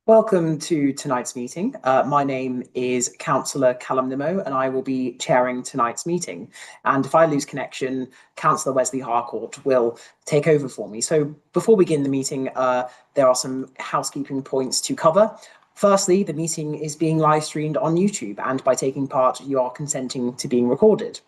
Welcome to tonight's meeting. My name is Councillor Callum Nimmo, and I will be chairing tonight's meeting. And if I lose connection, Councillor Wesley Harcourt will take over for me. So before we begin the meeting, there are some housekeeping points to cover. Firstly, the meeting is being live streamed on YouTube, and by taking part, you are consenting to being recorded.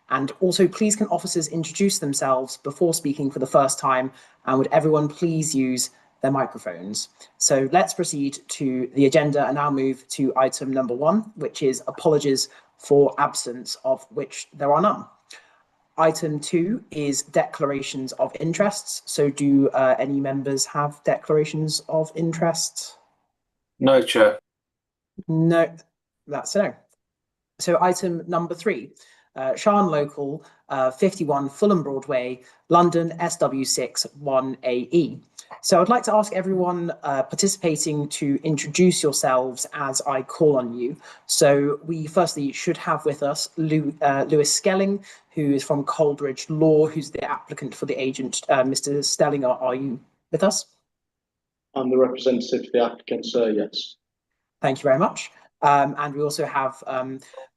And also, please can officers introduce themselves before speaking for the first time, and would everyone please use their microphones. So let's proceed to the agenda and now move to item number 1, which is apologies for absence, of which there are none. Item 2 is declarations of interests. So do any members have declarations of interest? No, Chair. No, that's a no. So item number 3, Sharn Local, 51 Fulham Broadway, London, SW6 1AE. So I'd like to ask everyone participating to introduce yourselves as I call on you. So we firstly should have with us Lewis Skelling, who is from Coleridge Law, who's the applicant for the agent. Mr. Stelling, are you with us? I'm the representative for the applicant, sir, yes. Thank you very much. And we also have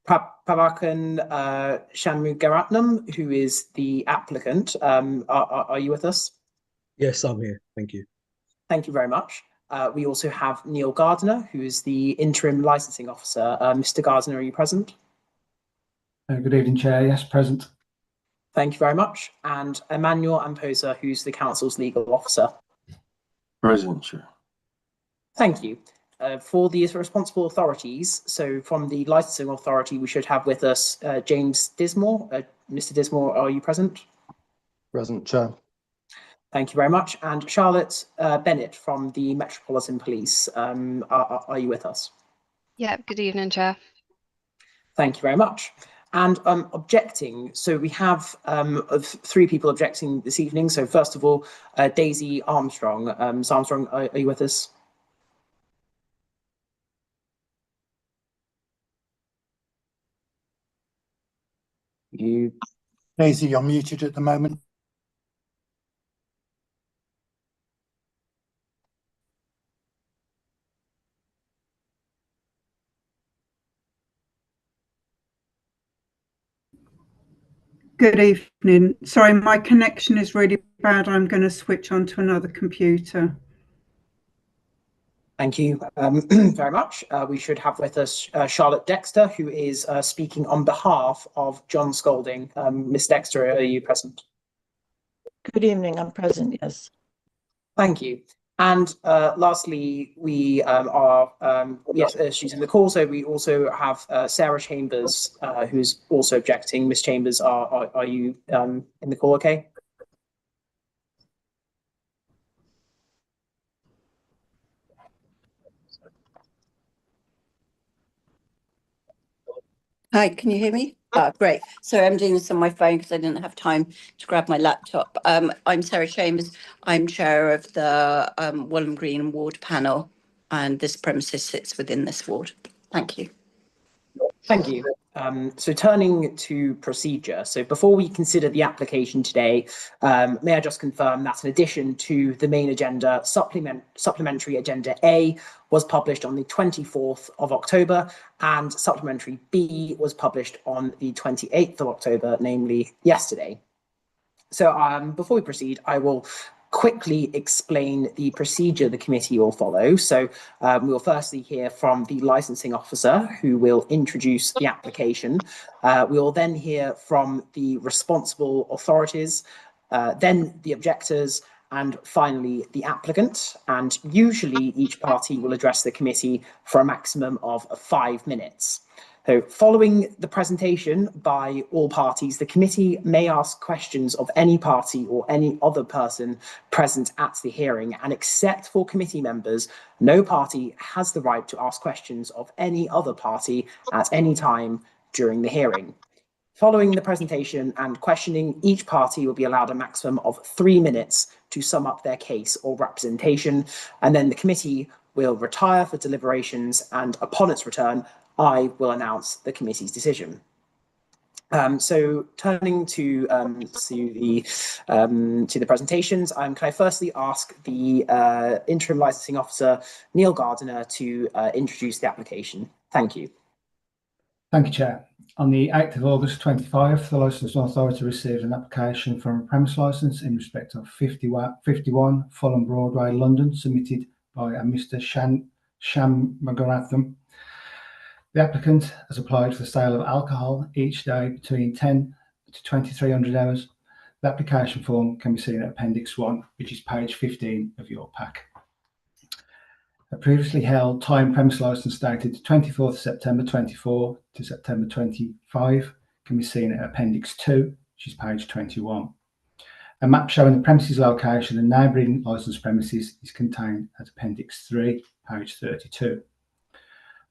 Prabhakan Shanmugaratnam, who is the applicant. Are you with us? Yes, I'm here. Thank you. Thank you very much. We also have Neil Gardner, who is the interim licensing officer. Mr. Gardner, are you present? Good evening, Chair. Yes, present. Thank you very much. And Emmanuel Amposa, who's the council's legal officer. Present, Chair. Thank you. For the responsible authorities, so from the licensing authority, we should have with us James Dismore. Mr. Dismore, are you present? Present, Chair. Thank you very much. And Charlotte Bennett from the Metropolitan Police, are you with us? Yeah, good evening, Chair. Thank you very much. And objecting, so we have 3 people objecting this evening. So first of all, Daisy Armstrong. Ms. Armstrong, are you with us? Daisy, you're muted at the moment. Good evening. Sorry, my connection is really bad. I'm going to switch on to another computer. Thank you very much. We should have with us Charlotte Dexter, who is speaking on behalf of John Scolding. Ms. Dexter, are you present? Good evening, I'm present, yes. Thank you. And lastly, we yes, she's in the call. So we also have Sarah Chambers, who's also objecting. Ms. Chambers, are you in the call okay? Hi, can you hear me? Great. So I'm doing this on my phone because I didn't have time to grab my laptop. I'm Sarah Chambers. I'm chair of the Walham Green Ward panel, and this premises sits within this ward. Thank you. Thank you. So turning to procedure, so before we consider the application today, may I just confirm that in addition to the main agenda, supplementary agenda A was published on the 24th of October and supplementary B was published on the 28th of October, namely yesterday. So before we proceed, I will quickly explain the procedure the committee will follow. So we will firstly hear from the licensing officer, who will introduce the application. We will then hear from the responsible authorities, then the objectors, and finally the applicant. And usually each party will address the committee for a maximum of 5 minutes. So following the presentation by all parties, the committee may ask questions of any party or any other person present at the hearing, and except for committee members, no party has the right to ask questions of any other party at any time during the hearing. Following the presentation and questioning, each party will be allowed a maximum of 3 minutes to sum up their case or representation, and then the committee will retire for deliberations, and upon its return, I will announce the committee's decision. So turning to the presentations, can I firstly ask the interim licensing officer Neil Gardiner to introduce the application? Thank you. Thank you, Chair. On the 8th of August 25, the Licensing Authority received an application for a premise licence in respect of 51 Fulham Broadway, London, submitted by a Mr. Shanmugaratham. The applicant has applied for the sale of alcohol each day between 10 to 2300 hours. The application form can be seen at Appendix 1, which is page 15 of your pack. A previously held time premise licence dated 24th September 24 to September 25 can be seen at Appendix 2, which is page 21. A map showing the premises location and neighbouring licensed premises is contained at Appendix 3, page 32.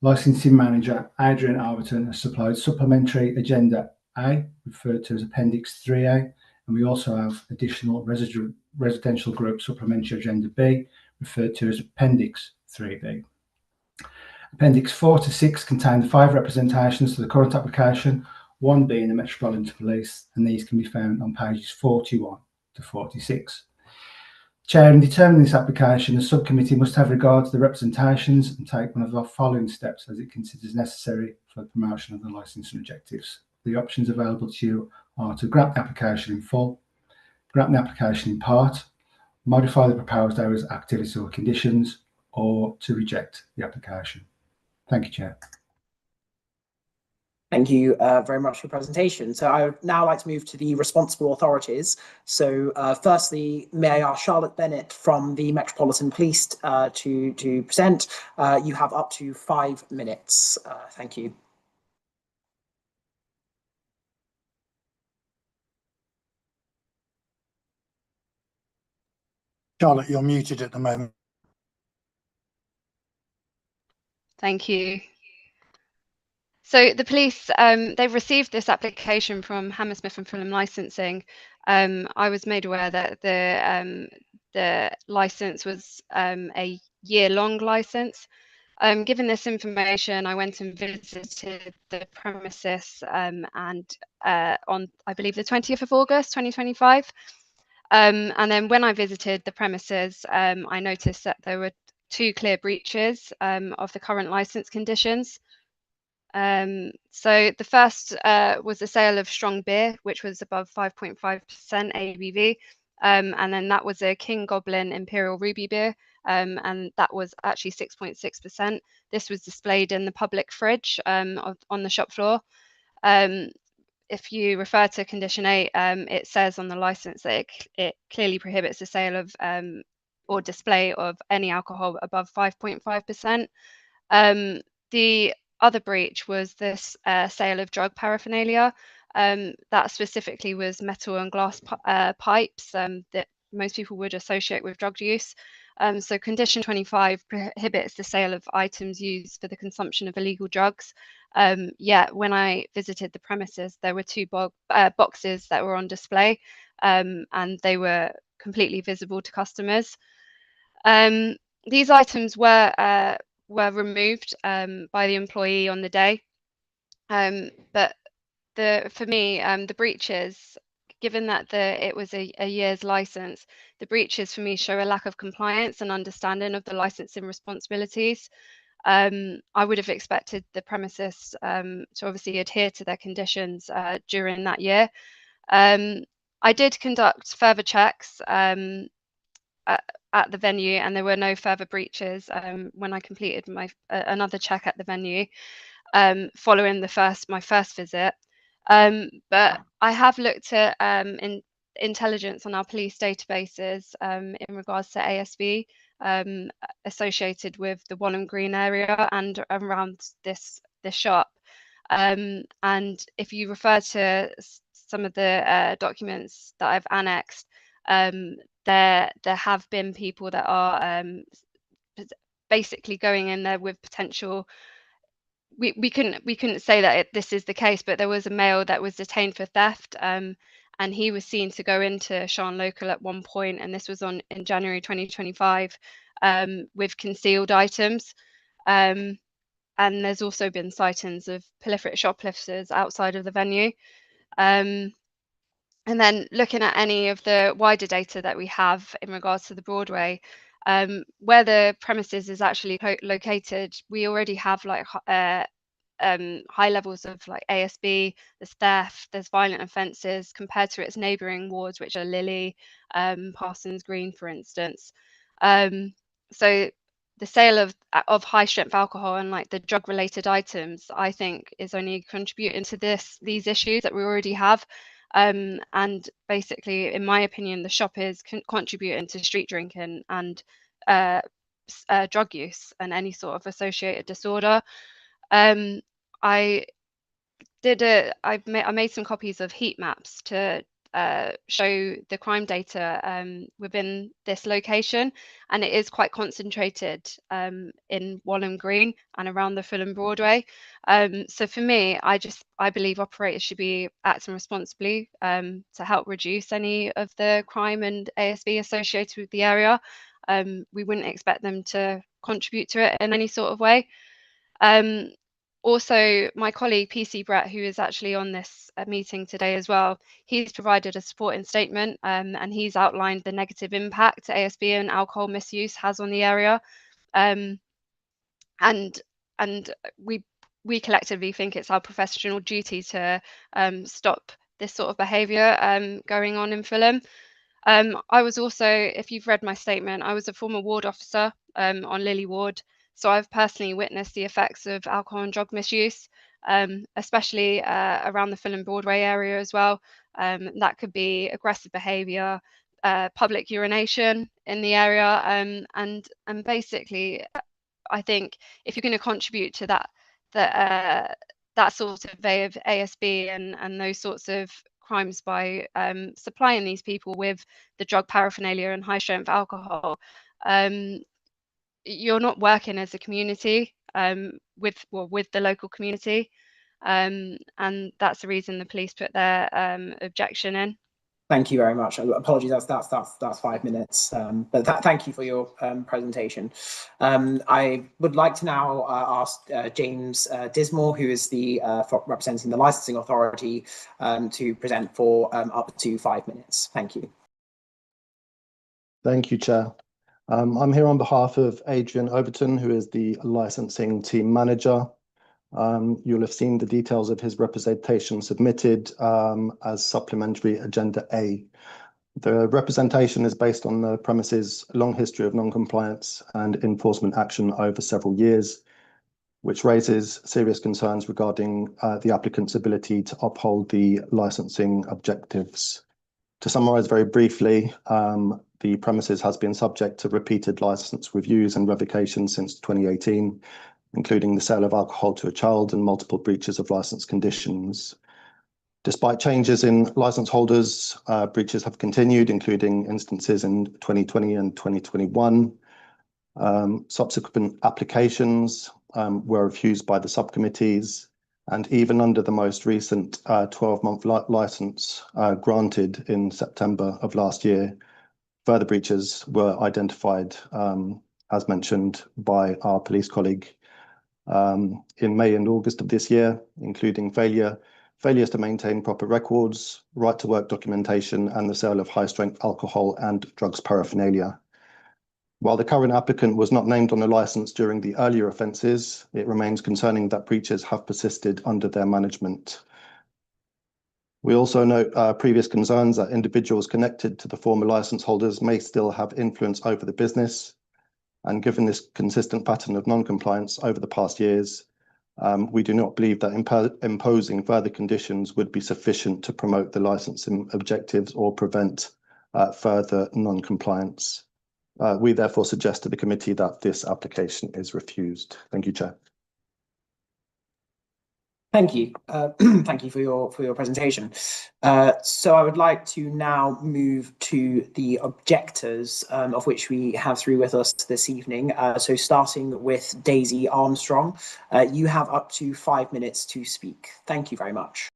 Licensing Manager Adrian Arberton has supplied supplementary Agenda A, referred to as Appendix 3A, and we also have additional residential group supplementary Agenda B, referred to as Appendix 3B. Appendix 4 to 6 contain 5 representations to the current application, one being the Metropolitan Police, and these can be found on pages 41 to 46. Chair, in determining this application, the subcommittee must have regard to the representations and take one of the following steps as it considers necessary for the promotion of the licensing objectives. The options available to you are to grant the application in full, grant the application in part, modify the proposed areas, activities or conditions, or to reject the application. Thank you, Chair. Thank you very much for your presentation. So I would now like to move to the responsible authorities. So firstly, may I ask Charlotte Bennett from the Metropolitan Police to present. You have up to 5 minutes. Thank you. Charlotte, you're muted at the moment. Thank you. So the police, they've received this application from Hammersmith and Fulham Licensing. I was made aware that the license was a year-long license. Given this information, I went and visited the premises and on, I believe, the 20th of August, 2025. And then when I visited the premises, I noticed that there were 2 clear breaches of the current license conditions. So the first was the sale of strong beer, which was above 5.5% ABV. And then that was a King Goblin Imperial Ruby beer, and that was actually 6.6%. This was displayed in the public fridge on the shop floor. If you refer to condition 8, it says on the license that it clearly prohibits the sale of or display of any alcohol above 5.5%. The other breach was this sale of drug paraphernalia. That specifically was metal and glass pipes that most people would associate with drug use. So condition 25 prohibits the sale of items used for the consumption of illegal drugs. Yet when I visited the premises, there were 2 boxes that were on display, and they were completely visible to customers. These items were removed by the employee on the day, but for me, the breaches, given that it was a year's license, the breaches for me show a lack of compliance and understanding of the licensing responsibilities. I would have expected the premises to obviously adhere to their conditions during that year. I did conduct further checks at the venue, and there were no further breaches when I completed my another check at the venue following my first visit. But I have looked at intelligence on our police databases in regards to ASV associated with the Walham Green area and around this shop. And if you refer to some of the documents that I've annexed, there have been people that are basically going in there with potential. We couldn't say that this is the case, but there was a male that was detained for theft, and he was seen to go into Sean Local at one point, and this was in January 2025, with concealed items. And there's also been sightings of prolific shoplifters outside of the venue. And then looking at any of the wider data that we have in regards to the Broadway, where the premises is actually located, we already have like high levels of like ASB, there's theft, there's violent offences compared to its neighbouring wards, which are Lily, Parsons Green, for instance. So the sale of high strength alcohol and like the drug related items, I think, is only contributing to these issues that we already have. And basically, in my opinion, the shop is contributing to street drinking and drug use and any sort of associated disorder. I made some copies of heat maps to show the crime data within this location, and it is quite concentrated in Walham Green and around the Fulham Broadway. So for me, I believe operators should be acting responsibly to help reduce any of the crime and ASB associated with the area. We wouldn't expect them to contribute to it in any sort of way. Also, my colleague PC Brett, who is actually on this meeting today as well, he's provided a supporting statement and he's outlined the negative impact ASB and alcohol misuse has on the area. And we collectively think it's our professional duty to stop this sort of behaviour going on in Fulham. I was also, if you've read my statement, I was a former ward officer on Lily Ward. So I've personally witnessed the effects of alcohol and drug misuse, especially around the Fulham Broadway area as well. That could be aggressive behaviour, public urination in the area, and basically, I think if you're going to contribute to that sort of ASB and those sorts of crimes by supplying these people with the drug paraphernalia and high strength alcohol, you're not working as a community with the local community, and that's the reason the police put their objection in. Thank you very much. Apologies, that's 5 minutes. But thank you for your presentation. I would like to now ask James Dismore, who is the representing the licensing authority, to present for up to 5 minutes. Thank you. Thank you, Chair. I'm here on behalf of Adrian Overton, who is the licensing team manager. You'll have seen the details of his representation submitted as supplementary Agenda A. The representation is based on the premises' long history of non-compliance and enforcement action over several years, which raises serious concerns regarding the applicant's ability to uphold the licensing objectives. To summarise very briefly, the premises has been subject to repeated licence reviews and revocations since 2018, including the sale of alcohol to a child and multiple breaches of licence conditions. Despite changes in licence holders, breaches have continued, including instances in 2020 and 2021. Subsequent applications were refused by the subcommittees, and even under the most recent 12-month licence granted in September of last year, further breaches were identified, as mentioned by our police colleague, in May and August of this year, including failures to maintain proper records, right to work documentation, and the sale of high-strength alcohol and drugs paraphernalia. While the current applicant was not named on the licence during the earlier offences, it remains concerning that breaches have persisted under their management. We also note previous concerns that individuals connected to the former licence holders may still have influence over the business. And given this consistent pattern of non-compliance over the past years, we do not believe that imposing further conditions would be sufficient to promote the licensing objectives or prevent further non-compliance. We therefore suggest to the committee that this application is refused. Thank you, Chair. Thank you. Thank you for your presentation. So I would like to now move to the objectors, of which we have three with us this evening. So starting with Daisy Armstrong, you have up to 5 minutes to speak. Thank you very much.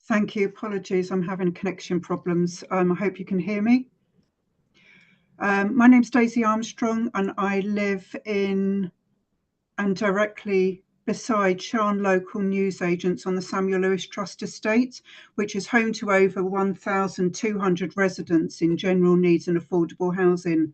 Thank you. Apologies, I'm having connection problems. I hope you can hear me. My name's Daisy Armstrong and I live in and directly beside Sharn local newsagents on the Samuel Lewis Trust estate, which is home to over 1,200 residents in general needs and affordable housing.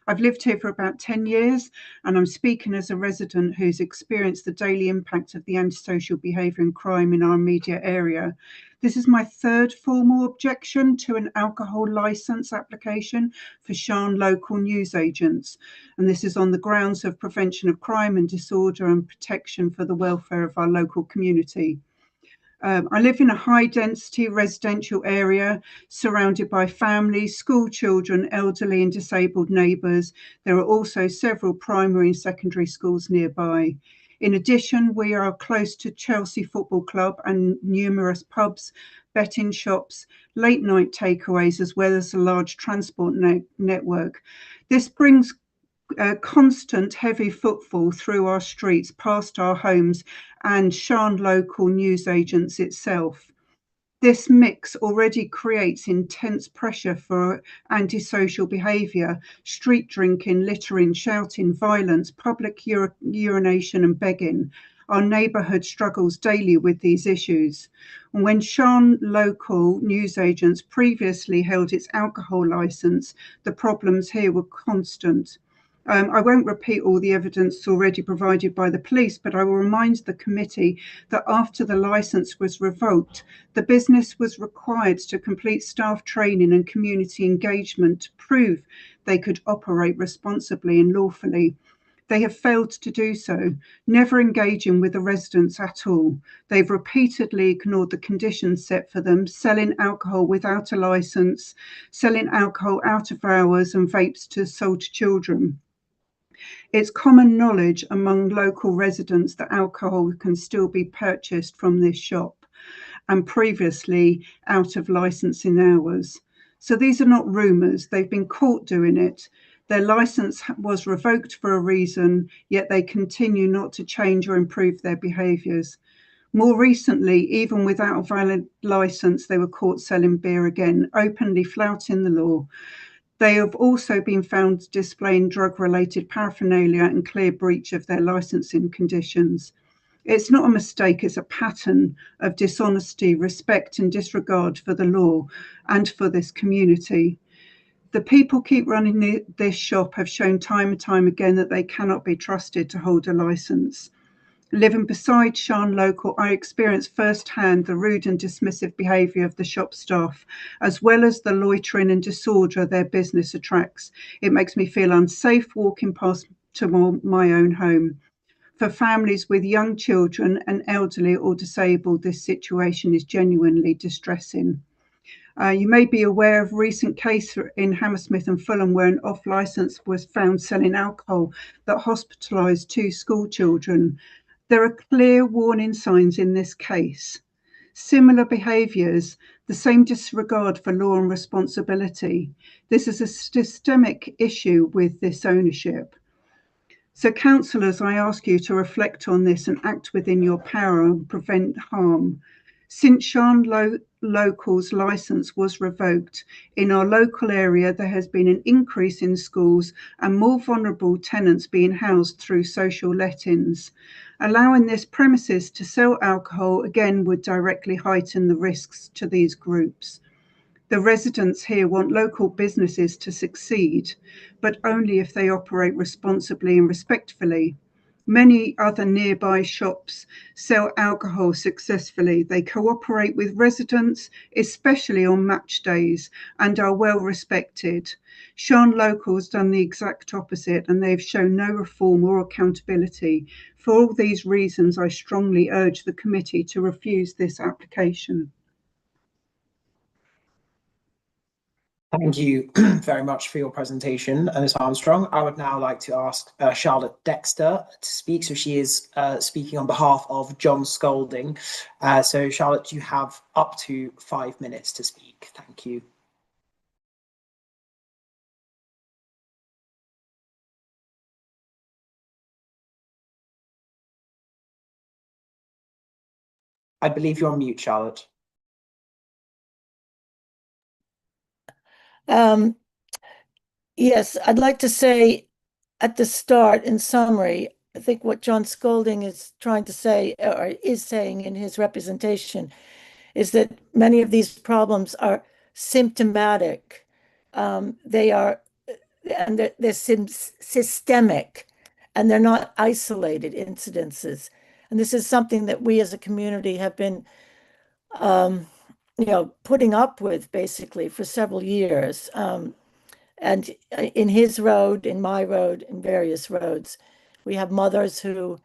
I've lived here for about 10 years, and I'm speaking as a resident who's experienced the daily impact of the antisocial behaviour and crime in our immediate area. This is my third formal objection to an alcohol licence application for Sharn local newsagents, and this is on the grounds of prevention of crime and disorder and protection for the welfare of our local community. I live in a high-density residential area surrounded by families, school children, elderly and disabled neighbours. There are also several primary and secondary schools nearby. In addition, we are close to Chelsea Football Club and numerous pubs, betting shops, late-night takeaways, as well as a large transport network. This brings constant heavy footfall through our streets, past our homes and Sharn local newsagents itself. This mix already creates intense pressure for antisocial behaviour, street drinking, littering, shouting, violence, public urination and begging. Our neighbourhood struggles daily with these issues. And when Sharn local newsagents previously held its alcohol licence, the problems here were constant. I won't repeat all the evidence already provided by the police, but I will remind the committee that after the licence was revoked, the business was required to complete staff training and community engagement to prove they could operate responsibly and lawfully. They have failed to do so, never engaging with the residents at all. They've repeatedly ignored the conditions set for them, selling alcohol without a licence, selling alcohol out of hours and vapes to sold to children. It's common knowledge among local residents that alcohol can still be purchased from this shop and previously out of licensing hours. So these are not rumours, they've been caught doing it. Their licence was revoked for a reason, yet they continue not to change or improve their behaviours. More recently, even without a valid licence, they were caught selling beer again, openly flouting the law. They have also been found displaying drug-related paraphernalia and clear breach of their licensing conditions. It's not a mistake, it's a pattern of dishonesty, respect and disregard for the law and for this community. The people keep running this shop have shown time and time again that they cannot be trusted to hold a licence. Living beside Sharn local, I experienced firsthand the rude and dismissive behaviour of the shop staff, as well as the loitering and disorder their business attracts. It makes me feel unsafe walking past to my own home. For families with young children and elderly or disabled, this situation is genuinely distressing. You may be aware of a recent case in Hammersmith and Fulham where an off-licence was found selling alcohol that hospitalised 2 school children. There are clear warning signs in this case. Similar behaviours, the same disregard for law and responsibility. This is a systemic issue with this ownership. So councillors, I ask you to reflect on this and act within your power and prevent harm. Since Sharn Local's licence was revoked, in our local area there has been an increase in schools and more vulnerable tenants being housed through social lettings. Allowing this premises to sell alcohol again would directly heighten the risks to these groups. The residents here want local businesses to succeed, but only if they operate responsibly and respectfully. Many other nearby shops sell alcohol successfully. They cooperate with residents, especially on match days, and are well respected. Sharn Local has done the exact opposite, and they've shown no reform or accountability. For all these reasons, I strongly urge the committee to refuse this application. Thank you very much for your presentation, Ms. Armstrong. I would now like to ask Charlotte Dexter to speak. So she is speaking on behalf of John Scolding. So Charlotte, you have up to 5 minutes to speak. Thank you. I believe you're on mute, Charlotte. Yes, I'd like to say at the start, in summary, I think what John Scolding is trying to say, or is saying in his representation, is that many of these problems are symptomatic. They are, and they're systemic, and they're not isolated incidences. And this is something that we as a community have been, putting up with basically for several years. And in his road, in my road, in various roads, we have mothers who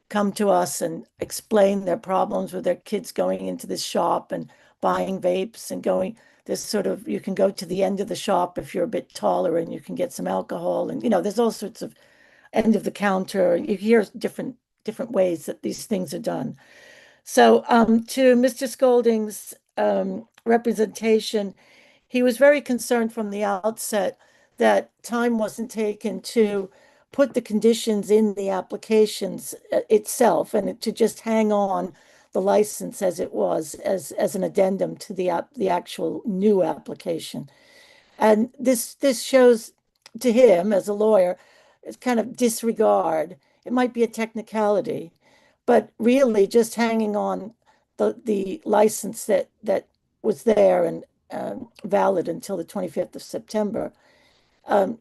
come to us and explain their problems with their kids going into this shop and buying vapes and going. There's sort of, you can go to the end of the shop if you're a bit taller and you can get some alcohol. And, there's all sorts of end of the counter. You hear different ways that these things are done. So to Mr. Scolding's representation, he was very concerned from the outset that time wasn't taken to put the conditions in the applications itself and to just hang on the license as it was, as an addendum to the actual new application. And this shows to him as a lawyer, it's kind of disregard. It might be a technicality, but really just hanging on the license that was there and valid until the 25th of September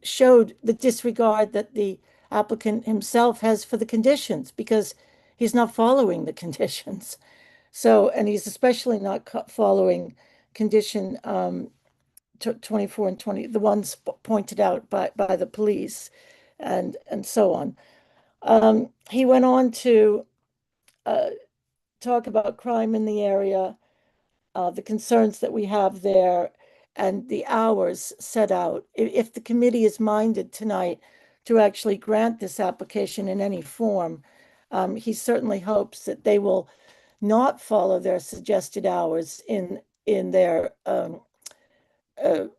showed the disregard that the applicant himself has for the conditions, because he's not following the conditions. So, and he's especially not following condition 24 and 20, the ones pointed out by the police and so on. He went on to talk about crime in the area, the concerns that we have there, and the hours set out. If the committee is minded tonight to actually grant this application in any form, he certainly hopes that they will not follow their suggested hours in their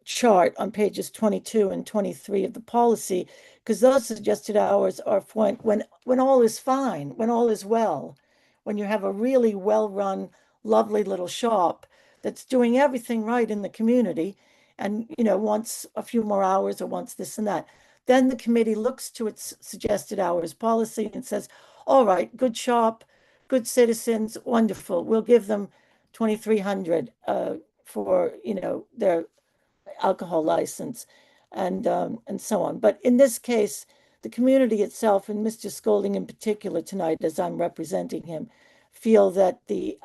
chart on pages 22 and 23 of the policy, because those suggested hours are when all is fine, when all is well, when you have a really well-run, lovely little shop that's doing everything right in the community and, wants a few more hours or wants this and that. Then the committee looks to its suggested hours policy and says, all right, good shop, good citizens, wonderful. We'll give them 2,300 for, their alcohol license and so on. But in this case, the community itself, and Mr. Scolding in particular tonight, as I'm representing him, feel that the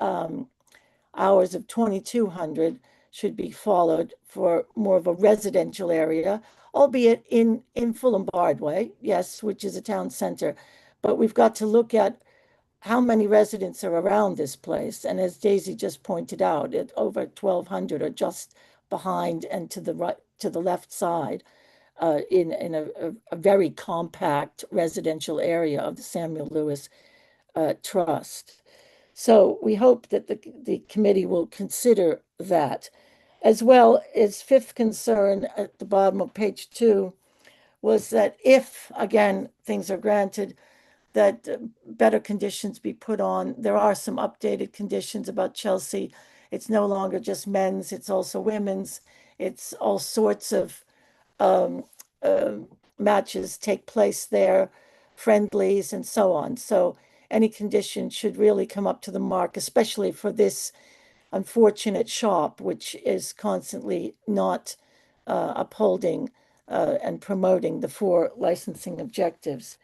hours of 2,200 should be followed for more of a residential area, albeit in Fulham Bardway, yes, which is a town center. But we've got to look at how many residents are around this place. And as Daisy just pointed out, over 1,200 are just behind and to the right, to the left side, in a very compact residential area of the Samuel Lewis Trust. So we hope that the committee will consider that. As well as fifth concern at the bottom of page 2 was that if, again, things are granted, that better conditions be put on. There are some updated conditions about Chelsea. It's no longer just men's, it's also women's. It's all sorts of matches take place there, friendlies and so on. So any condition should really come up to the mark, especially for this unfortunate shop, which is constantly not upholding and promoting the 4 licensing objectives.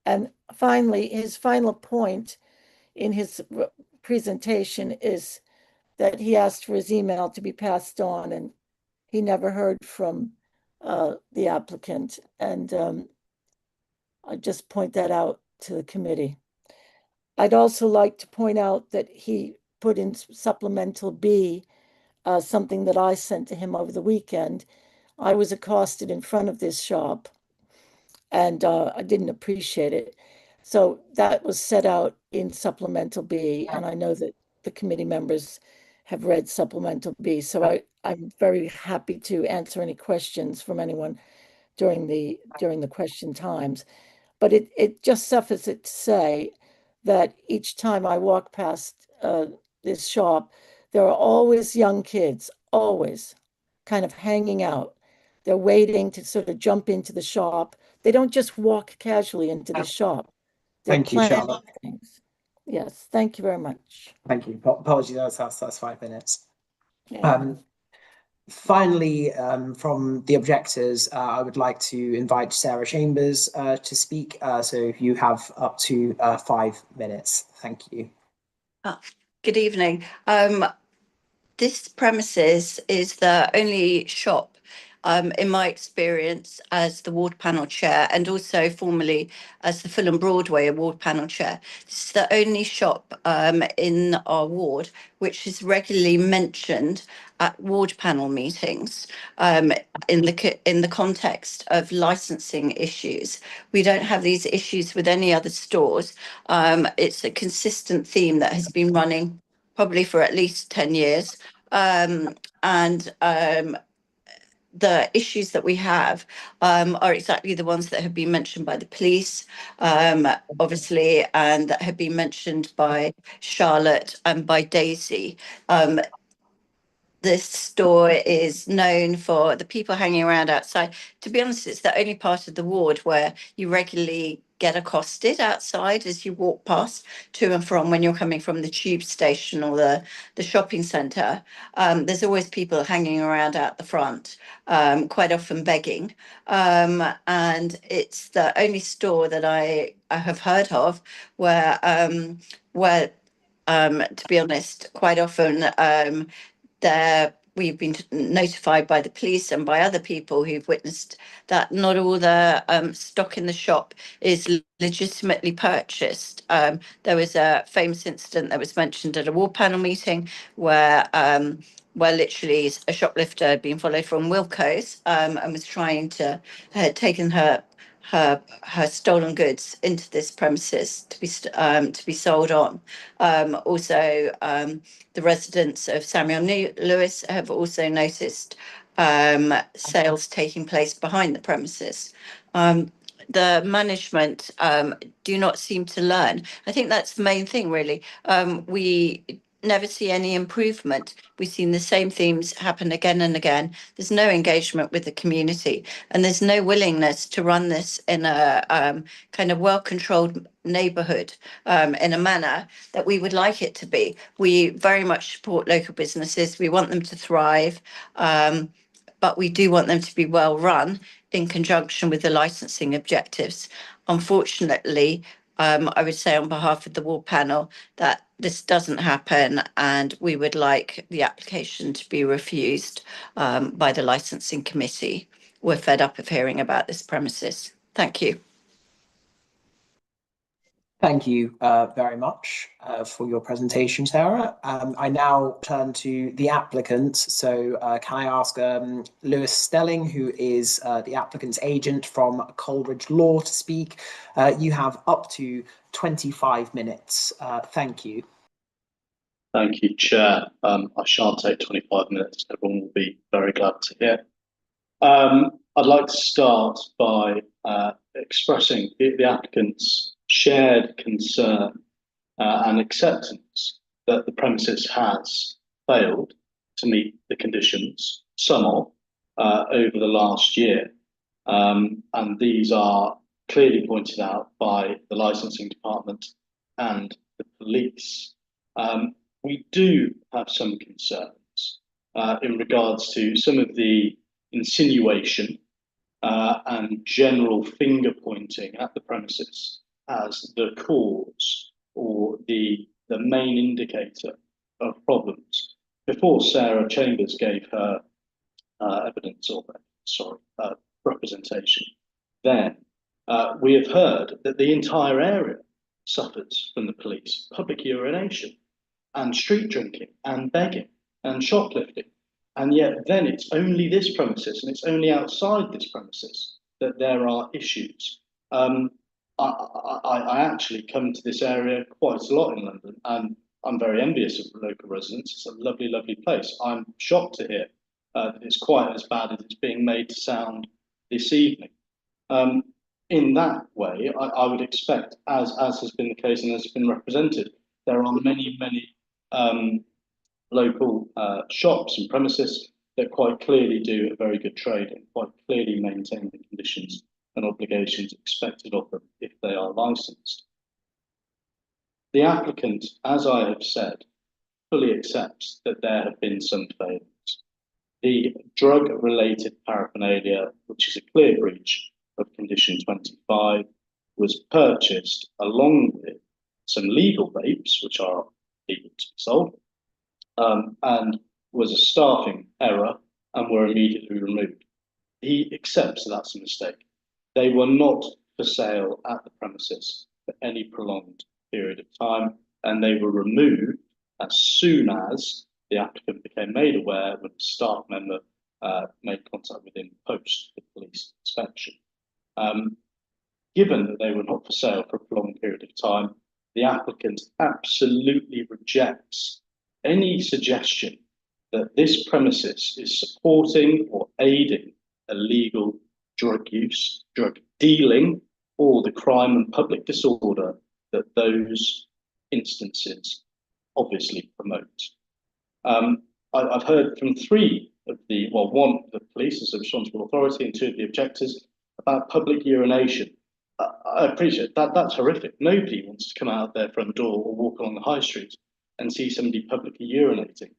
And finally, his final point in his presentation is that he asked for his email to be passed on, and he never heard from the applicant. And I just point that out to the committee. I'd also like to point out that he put in supplemental B, something that I sent to him over the weekend. I was accosted in front of this shop and I didn't appreciate it. So that was set out in supplemental B, and I know that the committee members have read supplemental B. So I'm very happy to answer any questions from anyone during the question times. But it just suffices to say that each time I walk past this shop, there are always young kids, always kind of hanging out. They're waiting to sort of jump into the shop. They don't just walk casually into the shop. they're Thank you, planning Charlotte. things. Yes, thank you very much. Thank you. Apologies, that's 5 minutes. Yeah. Finally, from the objectors, I would like to invite Sarah Chambers to speak. So you have up to 5 minutes. Thank you. Good evening. This premises is the only shop, in my experience as the ward panel chair and also formerly as the Fulham Broadway award panel chair. This is the only shop in our ward which is regularly mentioned at ward panel meetings in the context of licensing issues. We don't have these issues with any other stores. It's a consistent theme that has been running probably for at least 10 years. The issues that we have are exactly the ones that have been mentioned by the police, obviously, and that have been mentioned by Charlotte and by Daisy. This store is known for the people hanging around outside. To be honest, it's the only part of the ward where you regularly get accosted outside as you walk past to and from when you're coming from the tube station or the shopping centre. There's always people hanging around out the front, quite often begging. And it's the only store that I have heard of where to be honest, quite often we've been notified by the police and by other people who've witnessed that not all the stock in the shop is legitimately purchased. There was a famous incident that was mentioned at a wall panel meeting where literally a shoplifter had been followed from Wilko's and was trying to had taken her stolen goods into this premises to be sold on. Also, the residents of Samuel Lewis have also noticed sales taking place behind the premises. The management do not seem to learn. I think that's the main thing, really. We never see any improvement. We've seen the same themes happen again and again. There's no engagement with the community, and there's no willingness to run this in a kind of well-controlled neighbourhood in a manner that we would like it to be. We very much support local businesses. We want them to thrive, but we do want them to be well run in conjunction with the licensing objectives. Unfortunately, I would say on behalf of the ward panel that this doesn't happen, and we would like the application to be refused by the licensing committee. We're fed up of hearing about this premises. Thank you. Thank you very much for your presentation, Sarah. I now turn to the applicants. So can I ask Lewis Stelling, who is the applicant's agent from Coleridge Law, to speak? You have up to 25 minutes. Thank you. Thank you, Chair. I shan't take 25 minutes. Everyone will be very glad to hear. I'd like to start by expressing the applicant's shared concern and acceptance that the premises has failed to meet the conditions, some of, over the last year. And these are clearly pointed out by the licensing department and the police. We do have some concerns in regards to some of the insinuation and general finger pointing at the premises as the cause or the main indicator of problems. Before Sarah Chambers gave her representation, then we have heard that the entire area suffers from the police, public urination and street drinking and begging and shoplifting. And yet then it's only this premises and it's only outside this premises that there are issues. I actually come to this area quite a lot in London, and I'm very envious of the local residents. It's a lovely, lovely place. I'm shocked to hear that it's quite as bad as it's being made to sound this evening. In that way, I would expect, as has been the case and has been represented, there are many, many local shops and premises that quite clearly do a very good trade and quite clearly maintain the conditions and obligations expected of them if they are licensed. The applicant, as I have said, fully accepts that there have been some failings. The drug-related paraphernalia, which is a clear breach of condition 25, was purchased along with some legal vapes, which are legal to be sold, and was a staffing error and were immediately removed. He accepts that that's a mistake. They were not for sale at the premises for any prolonged period of time, and they were removed as soon as the applicant became made aware when a staff member made contact with him post the police inspection. Given that they were not for sale for a prolonged period of time, the applicant absolutely rejects any suggestion that this premises is supporting or aiding illegal drug use, drug dealing, or the crime and public disorder that those instances obviously promote. I've heard from one of the police as a responsible authority and two of the objectors about public urination. I appreciate that. That's horrific. Nobody wants to come out of their front door or walk along the high street and see somebody publicly urinating.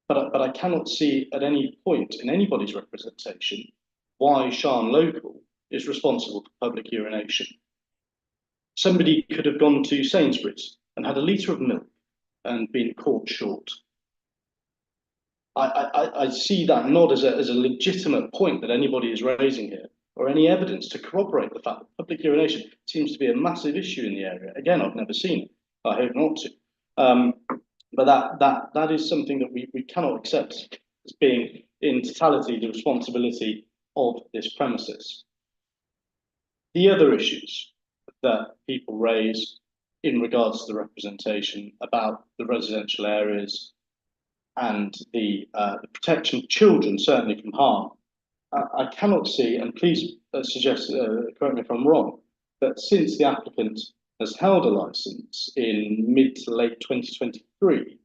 But I cannot see at any point in anybody's representation why Sharn Local is responsible for public urination. Somebody could have gone to Sainsbury's and had a litre of milk and been caught short. I see that not as a legitimate point that anybody is raising here, or any evidence to corroborate the fact that public urination seems to be a massive issue in the area. Again, I've never seen it. I hope not to. But that is something that we cannot accept as being in totality the responsibility of this premises. The other issues that people raise in regards to the representation about the residential areas and the protection of children, certainly from harm, I cannot see, and please suggest, correct me if I'm wrong, that since the applicant has held a licence in mid to late 2023,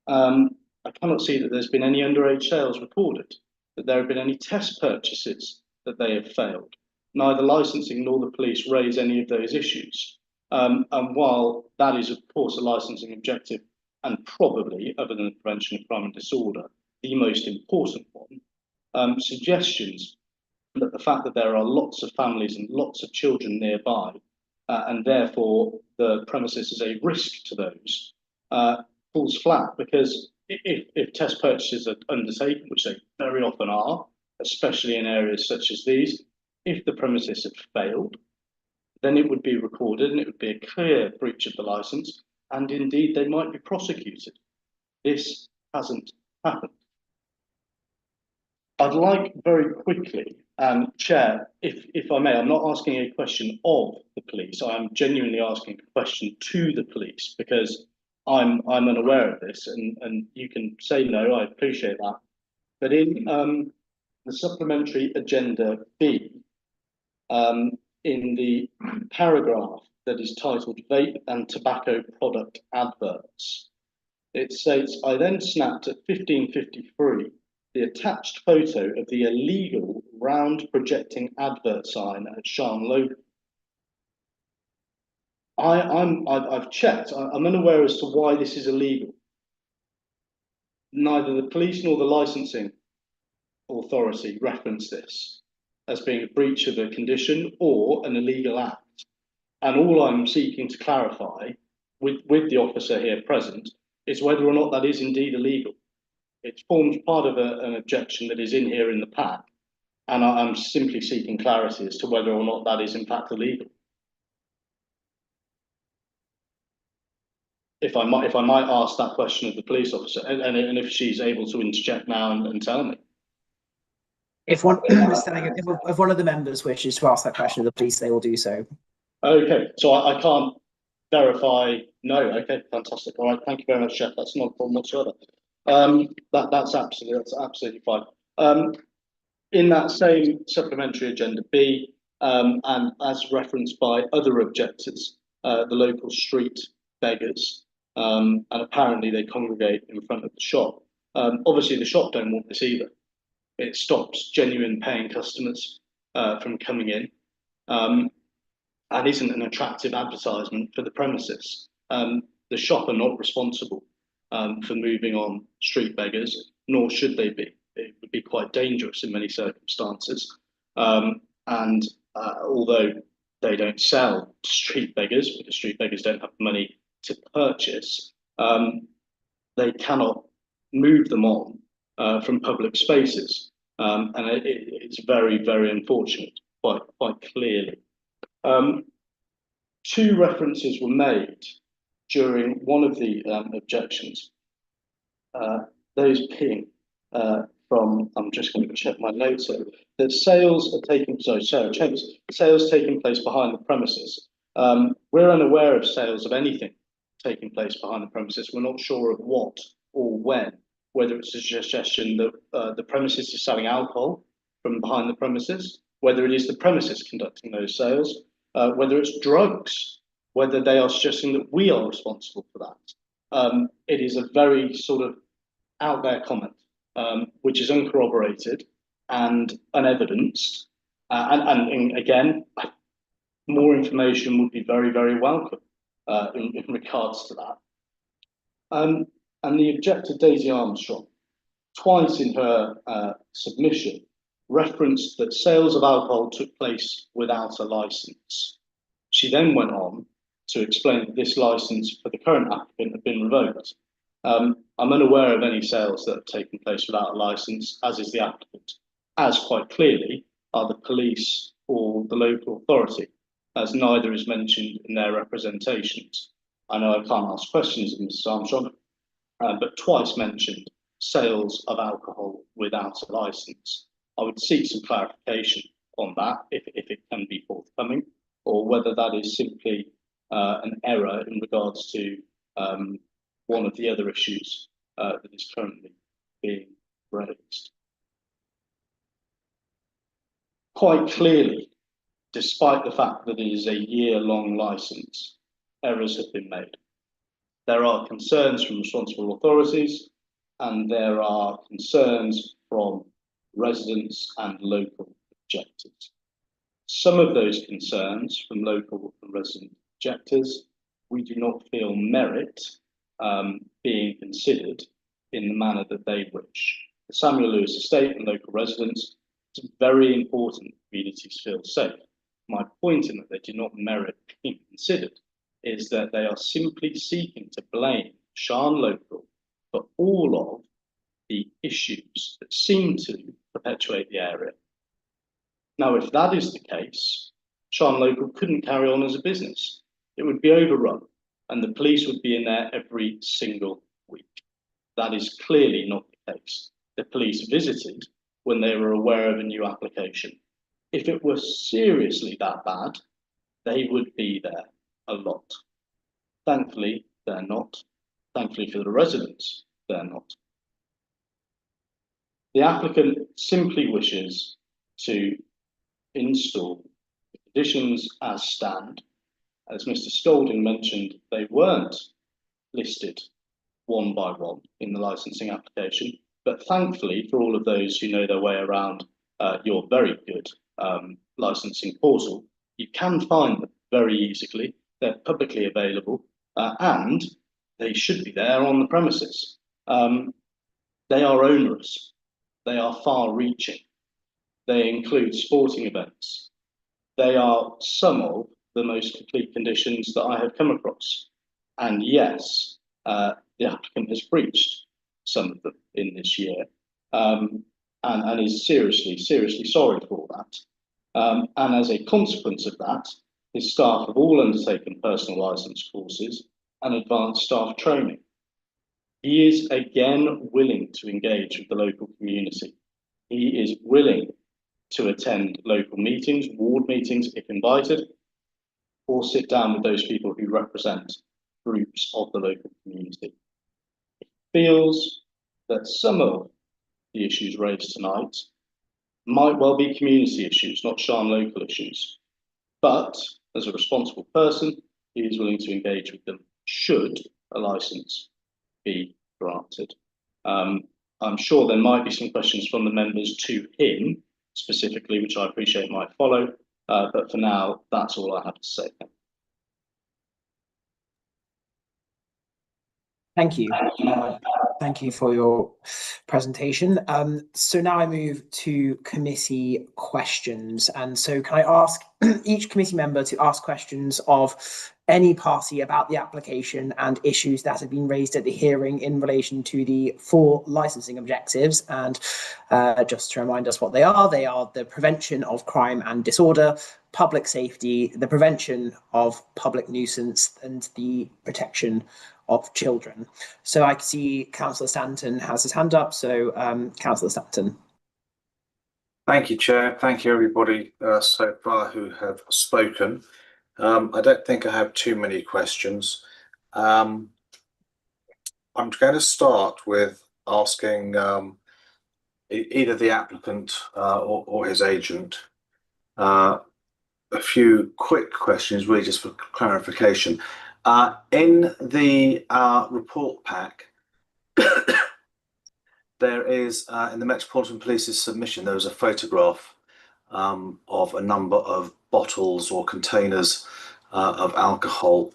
I cannot see that there's been any underage sales recorded, that there have been any test purchases that they have failed. Neither licensing nor the police raise any of those issues. And while that is, of course, a licensing objective, and probably, other than the prevention of crime and disorder, the most important one, suggestions that the fact that there are lots of families and lots of children nearby, and therefore the premises is a risk to those, falls flat, because if test purchases are undertaken, which they very often are, especially in areas such as these, if the premises have failed, then it would be recorded and it would be a clear breach of the licence, and indeed they might be prosecuted. This hasn't happened. I'd like very quickly, Chair, if I may, I'm not asking a question of the police, I'm genuinely asking a question to the police, because I'm unaware of this, and you can say no, I appreciate that. But in the supplementary agenda B, in the paragraph that is titled Vape and Tobacco Product Adverts, it states, I then snapped at 15:53 the attached photo of the illegal round projecting advert sign at Sharn Local. I've checked, I'm unaware as to why this is illegal. Neither the police nor the licensing authority reference this as being a breach of a condition or an illegal act. And all I'm seeking to clarify with the officer here present is whether or not that is indeed illegal. It forms part of an objection that is in here in the pack, and I'm simply seeking clarity as to whether or not that is in fact illegal. If I might ask that question of the police officer, and if she's able to interject now and tell me. If one of the members wishes to ask that question of the police, they will do so. Okay, so I can't verify. No, okay, fantastic. All right, thank you very much, Chef. That's not a problem whatsoever. That's absolutely fine. In that same supplementary agenda B, and as referenced by other objectors, the local street beggars, and apparently they congregate in front of the shop. Obviously, the shop don't want this either. It stops genuine paying customers from coming in, and isn't an attractive advertisement for the premises. The shop are not responsible for moving on street beggars, nor should they be. It would be quite dangerous in many circumstances. And although they don't sell to street beggars, because street beggars don't have the money to purchase, they cannot move them on from public spaces. And it's very, very unfortunate, quite clearly. Two references were made during one of the objections, those being from, I'm just going to check my notes here, that sales are taking, sorry, Sarah Chambers, sales taking place behind the premises. We're unaware of sales of anything taking place behind the premises. We're not sure of what or when, whether it's a suggestion that the premises is selling alcohol from behind the premises, whether it is the premises conducting those sales, whether it's drugs, whether they are suggesting that we are responsible for that. It is a very sort of out there comment, which is uncorroborated and unevidenced. And again, more information would be very, very welcome in regards to that. And the objector, Daisy Armstrong, twice in her submission, referenced that sales of alcohol took place without a license. She then went on to explain that this license for the current applicant had been revoked. I'm unaware of any sales that have taken place without a license, as is the applicant, as quite clearly are the police or the local authority, as neither is mentioned in their representations. I know I can't ask questions of Mrs. Armstrong, but twice mentioned sales of alcohol without a license. I would seek some clarification on that, if it can be forthcoming, or whether that is simply an error in regards to one of the other issues that is currently being raised. Quite clearly, despite the fact that it is a year-long licence, errors have been made. There are concerns from responsible authorities, and there are concerns from residents and local objectors. Some of those concerns from local and resident objectors, we do not feel merit being considered in the manner that they wish. The Samuel Lewis estate and local residents, it's very important that communities feel safe. My point in that they do not merit being considered is that they are simply seeking to blame Sharn Local for all of the issues that seem to perpetuate the area. Now, if that is the case, Sharn Local couldn't carry on as a business. It would be overrun, and the police would be in there every single week. That is clearly not the case. The police visited when they were aware of a new application. If it were seriously that bad, they would be there a lot. Thankfully, they're not. Thankfully for the residents, they're not. The applicant simply wishes to install the conditions as stand. As Mr. Spalding mentioned, they weren't listed one by one in the licensing application, but thankfully for all of those who know their way around your very good licensing portal, you can find them very easily. They're publicly available and they should be there on the premises. They are onerous. They are far-reaching. They include sporting events. They are some of the most complete conditions that I have come across. And yes, the applicant has breached some of them in this year and is seriously sorry for that. And as a consequence of that, his staff have all undertaken personal licence courses and advanced staff training. He is again willing to engage with the local community. He is willing to attend local meetings, ward meetings if invited, or sit down with those people who represent groups of the local community. He feels that some of the issues raised tonight might well be community issues, not Sharn Local issues. But as a responsible person, he is willing to engage with them should a licence be granted. I'm sure there might be some questions from the members to him specifically, which I appreciate might follow, but for now, that's all I have to say. Thank you. Thank you for your presentation. So now I move to committee questions. And so can I ask each committee member to ask questions of any party about the application and issues that have been raised at the hearing in relation to the 4 licensing objectives? And just to remind us what they are the prevention of crime and disorder, public safety, the prevention of public nuisance, and the protection of children. So I can see Councillor Stanton has his hand up. So Councillor Stanton. Thank you, Chair. Thank you, everybody so far who have spoken. I don't think I have too many questions. I'm going to start with asking either the applicant or his agent a few quick questions, really just for clarification. In the report pack, there is, in the Metropolitan Police's submission, there is a photograph of a number of bottles or containers of alcohol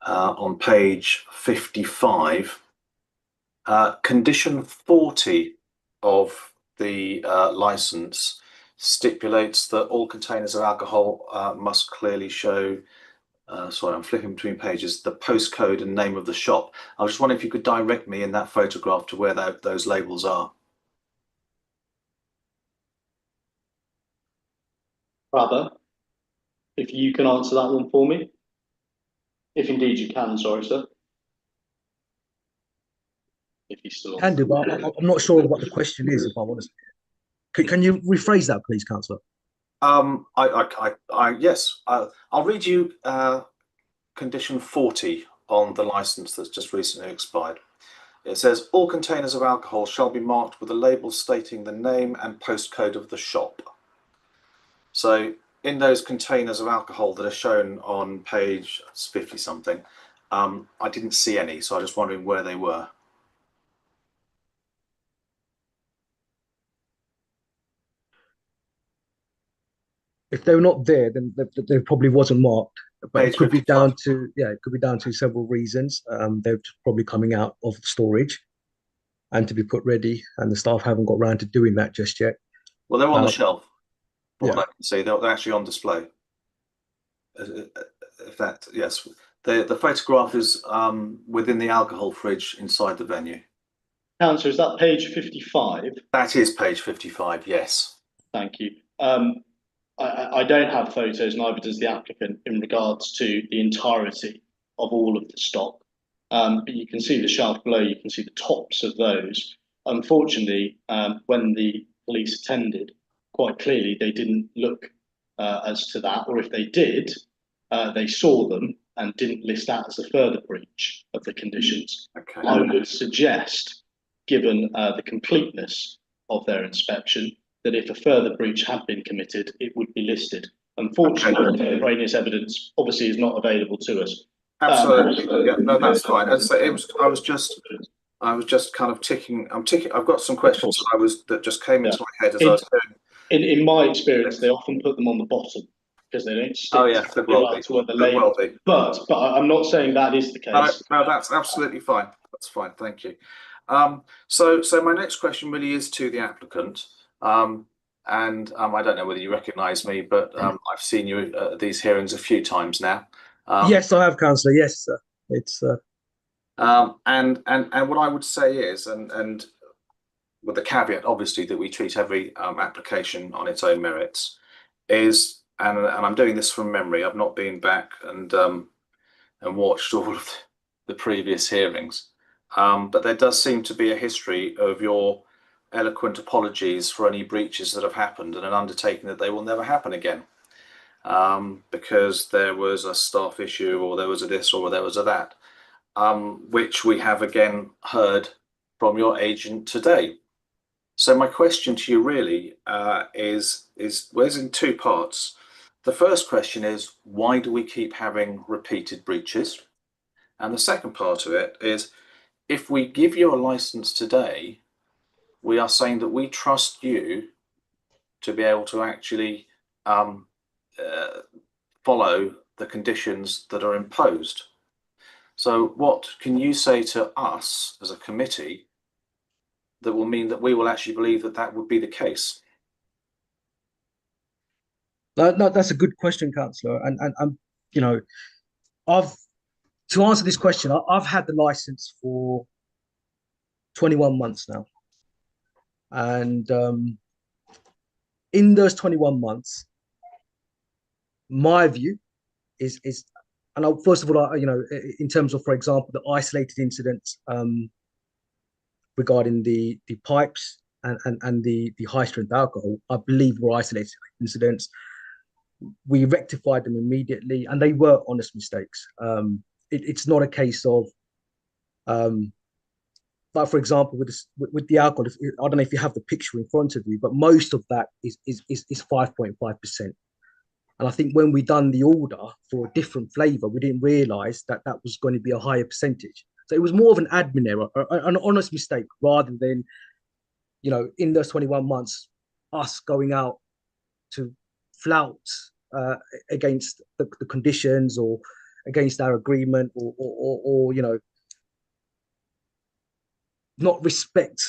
on page 55. Condition 40 of the licence stipulates that all containers of alcohol must clearly show, sorry, I'm flipping between pages, the postcode and name of the shop. I was just wondering if you could direct me in that photograph to where those labels are. Rather, if you can answer that one for me. If indeed you can, sorry, sir. If he's still on. Can do, but I'm not sure what the question is, if I'm honest. Can you rephrase that, please, Councillor? Yes, I'll read you condition 40 on the licence that's just recently expired. It says, all containers of alcohol shall be marked with a label stating the name and postcode of the shop. So in those containers of alcohol that are shown on page 50 something, I didn't see any, so I was just wondering where they were. If they're not there, then they probably wasn't marked. But Page it could 55. be down to, yeah, it could be down to several reasons. They're probably coming out of storage and to be put ready, and the staff haven't got around to doing that just yet. Well, they're on the shelf. What Yeah. I can see, they're actually on display. If that, yes, the photograph is within the alcohol fridge inside the venue. Councillor, is that page 55? That is page 55, yes. Thank you. I don't have photos, neither does the applicant, in regards to the entirety of all of the stock. But you can see the shelf below, you can see the tops of those. Unfortunately, when the police attended, quite clearly they didn't look as to that, or if they did, they saw them and didn't list that as a further breach of the conditions. Okay. I would suggest, given the completeness of their inspection, that if a further breach had been committed, it would be listed. Unfortunately, contemporaneous evidence obviously is not available to us. Absolutely, yeah, no, that's fine. As I say, I was just kind of ticking. I've got some questions that just came into my head as I was doing. In my experience, they often put them on the bottom because they don't stick to where the label. But I'm not saying that is the case. No, that's absolutely fine. That's fine. Thank you. So my next question really is to the applicant. And I don't know whether you recognise me, but I've seen you at these hearings a few times now. Yes, I have, Councillor. Yes, sir. It's and what I would say is, and with the caveat, obviously, that we treat every application on its own merits, is, and I'm doing this from memory. I've not been back and watched all of the previous hearings, but there does seem to be a history of your eloquent apologies for any breaches that have happened and an undertaking that they will never happen again, because there was a staff issue, or there was a this, or there was a that, which we have again heard from your agent today. So my question to you really is in two parts. The first question is, why do we keep having repeated breaches? And the second part of it is, if we give you a license today, we are saying that we trust you to be able to actually follow the conditions that are imposed. So what can you say to us as a committee that will mean that we will actually believe that that would be the case? No, that's a good question, Councillor. And you know, I've to answer this question, I've had the license for 21 months now, and in those 21 months, my view is, and first of all, in terms of, for example, the isolated incidents regarding the pipes and the high strength alcohol, I believe were isolated incidents. We rectified them immediately, and they were honest mistakes. It's not a case of, like for example, with the alcohol, I don't know if you have the picture in front of you, but most of that is 5.5%. And I think when we done the order for a different flavour, we didn't realise that that was going to be a higher percentage. So it was more of an admin error, an honest mistake, rather than, in those 21 months, us going out to flout against the conditions or against our agreement or not respect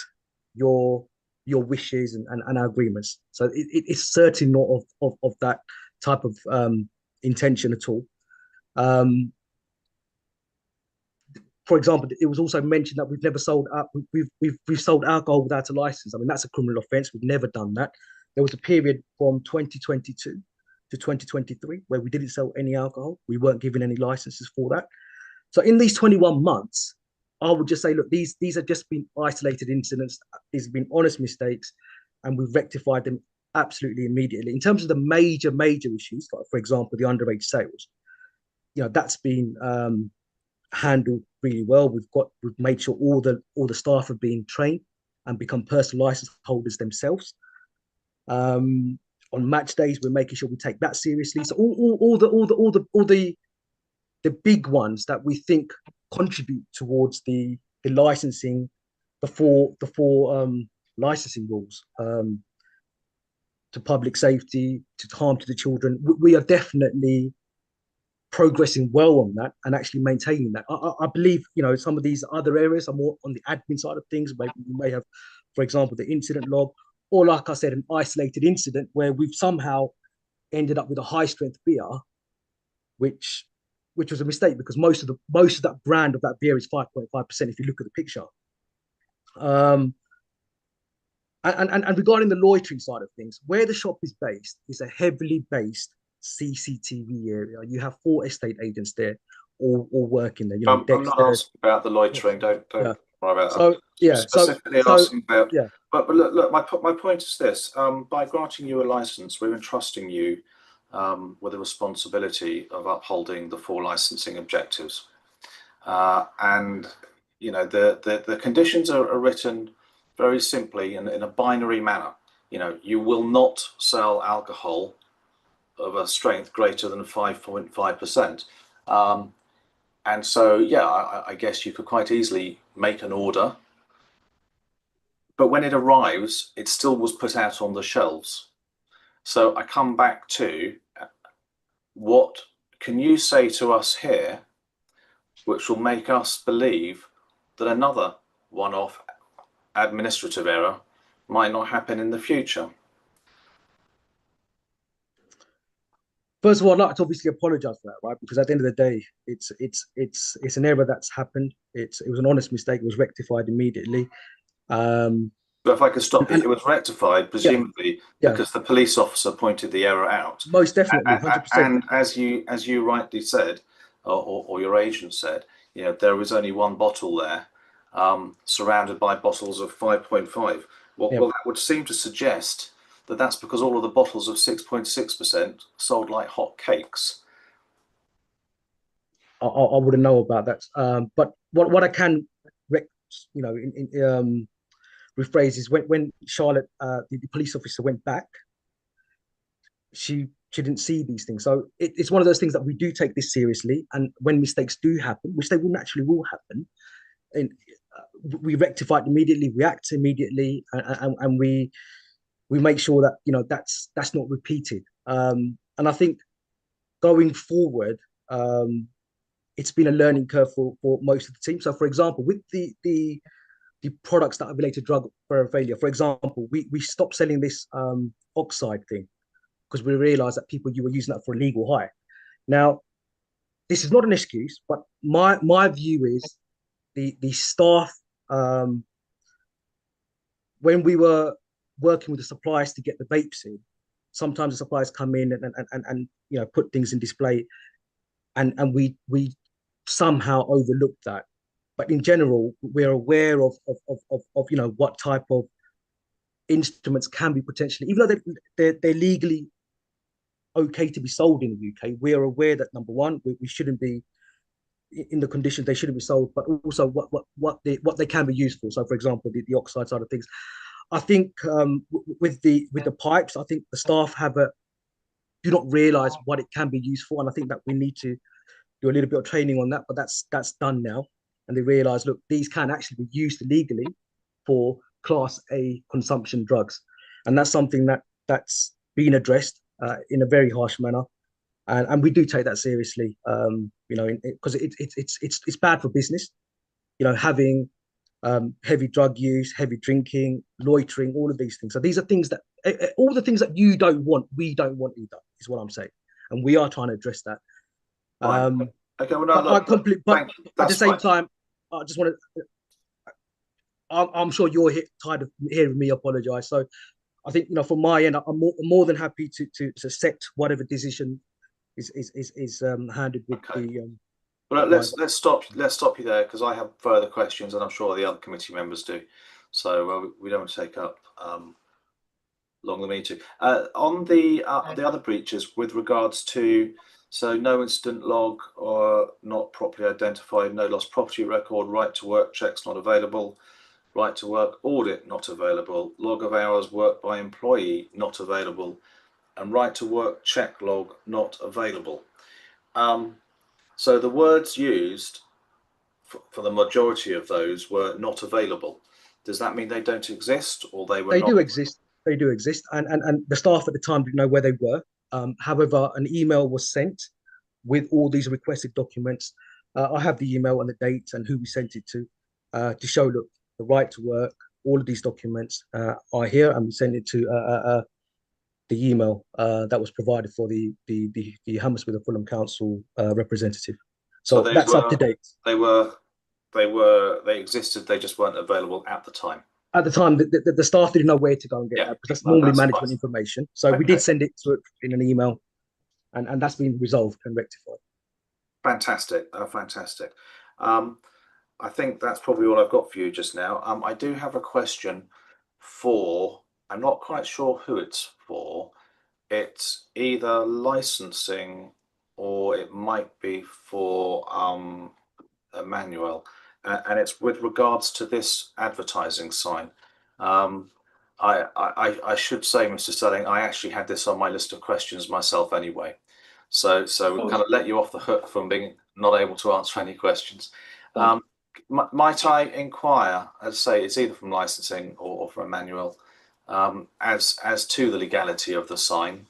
your wishes and our agreements. So it's certainly not of that type of intention at all. For example, it was also mentioned that we've never sold we've sold alcohol without a license. I mean, that's a criminal offence. We've never done that. There was a period from 2022 to 2023 where we didn't sell any alcohol. We weren't given any licenses for that. So in these 21 months, I would just say, look, these have just been isolated incidents. These have been honest mistakes, and we've rectified them absolutely immediately. In terms of the major issues, like for example, the underage sales, that's been handled really well. We've made sure all the staff have been trained and become personal license holders themselves. On match days, we're making sure we take that seriously. So all the big ones that we think contribute towards the licensing, the four licensing rules, to public safety, to harm to the children, we are definitely progressing well on that and actually maintaining that. I believe, some of these other areas are more on the admin side of things. Maybe we may have, for example, the incident log, or like I said, an isolated incident where we've somehow ended up with a high strength beer, which was a mistake, because most of that brand of that beer is 5.5% if you look at the picture. And regarding the loitering side of things, where the shop is based is a heavily based CCTV area. You have 4 estate agents there, all working there. I'm not asking about the loitering. Don't worry about that. Specifically asking about. Yeah. But look, my point is this: by granting you a license, we're entrusting you with the responsibility of upholding the 4 licensing objectives, and the conditions are written very simply in a binary manner. You will not sell alcohol of a strength greater than 5.5%. And so, I guess you could quite easily make an order, but when it arrives, it still was put out on the shelves. So I come back to, what can you say to us here which will make us believe that another one-off administrative error might not happen in the future? First of all, I'd like to obviously apologise for that, right? Because at the end of the day, it's an error that's happened. It was an honest mistake. It was rectified immediately. But if I could stop you, it was rectified presumably because the police officer pointed the error out. Most definitely, 100%. And as you rightly said, or your agent said, there was only one bottle there, surrounded by bottles of 5.5. Well, that would seem to suggest that that's because all of the bottles of 6.6% sold like hot cakes. I wouldn't know about that. But what I can, rephrase is when Charlotte, the police officer, went back, she didn't see these things. So it's one of those things that we do take this seriously, and when mistakes do happen, which they will naturally happen, and we rectify it immediately, we act immediately, and we make sure that that's not repeated. And I think going forward, it's been a learning curve for most of the team. So, for example, with the products that are related to drug paraphernalia, for example, we stopped selling this oxide thing because we realized that you were using that for a legal high. Now, this is not an excuse, but my view is the staff, when we were working with the suppliers to get the vapes in, sometimes the suppliers come in and put things in display, and we somehow overlooked that. But in general, we're aware of what type of instruments can be potentially, even though they're legally okay to be sold in the UK, we're aware that, number one, we shouldn't be in the conditions they shouldn't be sold, but also what they can be used for. So, for example, the oxide side of things. I think with the pipes, I think the staff do not realise what it can be used for, and I think that we need to do a little bit of training on that. But that's done now, and they realise, look, these can actually be used legally for Class A consumption drugs, and that's something that's been addressed in a very harsh manner, and we do take that seriously. Because it's bad for business, having heavy drug use, heavy drinking, loitering, all of these things. So these are things that all the things that you don't want, we don't want either, is what I'm saying, and we are trying to address that. Okay, well, but at the same time, I just want to. I'm sure you're tired of hearing me apologise. So I think, from my end, I'm more than happy to accept whatever decision is handed with the. Well, let's stop you there, because I have further questions, and I'm sure the other committee members do. So we don't want to take up long the meeting. On the other breaches with regards to, so no incident log or not properly identified, no lost property record, right to work checks not available, right to work audit not available, log of hours worked by employee not available, and right to work check log not available. So the words used for the majority of those were not available. Does that mean they don't exist, or they were? They do exist. They do exist, and the staff at the time didn't know where they were. However, an email was sent with all these requested documents. I have the email and the dates and who we sent it to show, look, the right to work, all of these documents are here, and we sent it to the email that was provided for the Hammersmith and Fulham Council representative. So that's up to date. They existed. They just weren't available at the time. At the time, the staff didn't know where to go and get that, because that's normally management information. So we did send it to it in an email, and that's been resolved and rectified. Fantastic, fantastic. I think that's probably all I've got for you just now. I do have a question for, I'm not quite sure who it's for. It's either licensing or it might be for Emmanuel, and it's with regards to this advertising sign. I should say, Mr. Stelling, I actually had this on my list of questions myself anyway. So we'll kind of let you off the hook from being not able to answer any questions. Might I inquire, as say, it's either from licensing or from Emmanuel, as to the legality of the sign?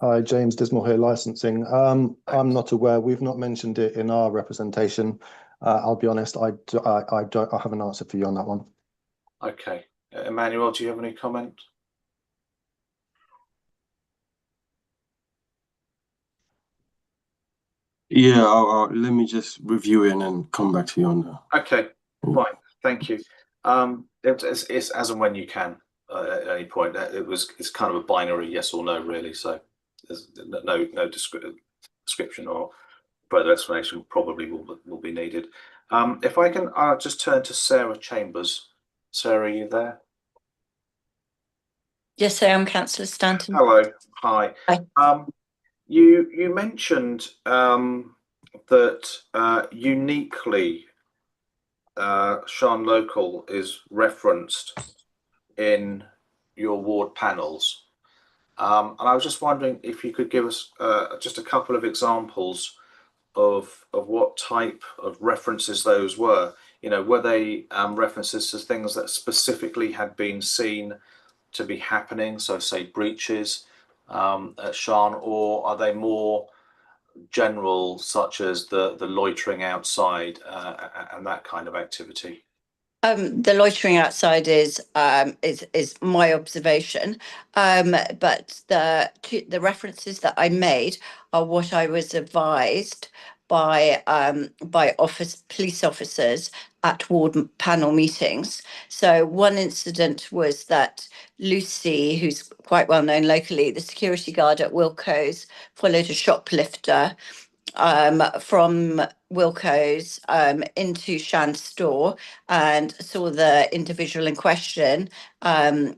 Hi, James Dismal here, licensing. I'm not aware. We've not mentioned it in our representation. I'll be honest, I have an answer for you on that one. Okay. Emmanuel, do you have any comment? Yeah, let me just review it and then come back to you on that. Okay, right. Thank you. It's as and when you can at any point. It's kind of a binary yes or no, really. So there's no description or further explanation probably will be needed. If I can just turn to Sarah Chambers. Sarah, are you there? Yes, I am, Councillor Stanton. Hello. Hi. Hi. You mentioned that uniquely Shan Local is referenced in your ward panels, and I was just wondering if you could give us just a couple of examples of what type of references those were. Were they references to things that specifically had been seen to be happening, so say breaches, Sian, or are they more general, such as the loitering outside and that kind of activity? The loitering outside is my observation, but the references that I made are what I was advised by police officers at ward panel meetings. So one incident was that Lucy, who's quite well known locally, the security guard at Wilko's, followed a shoplifter from Wilko's into Shan's store and saw the individual in question trying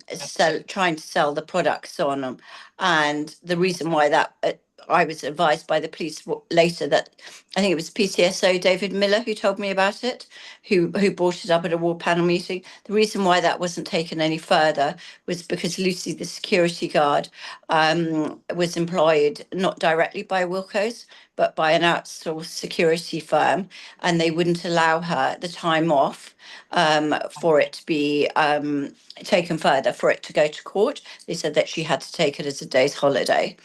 to sell the products on them. And the reason why that I was advised by the police later that I think it was PCSO David Miller who told me about it, who brought it up at a ward panel meeting. The reason why that wasn't taken any further was because Lucy, the security guard, was employed not directly by Wilko's, but by an outsourced security firm, and they wouldn't allow her the time off for it to be taken further, for it to go to court. They said that she had to take it as a day's holiday.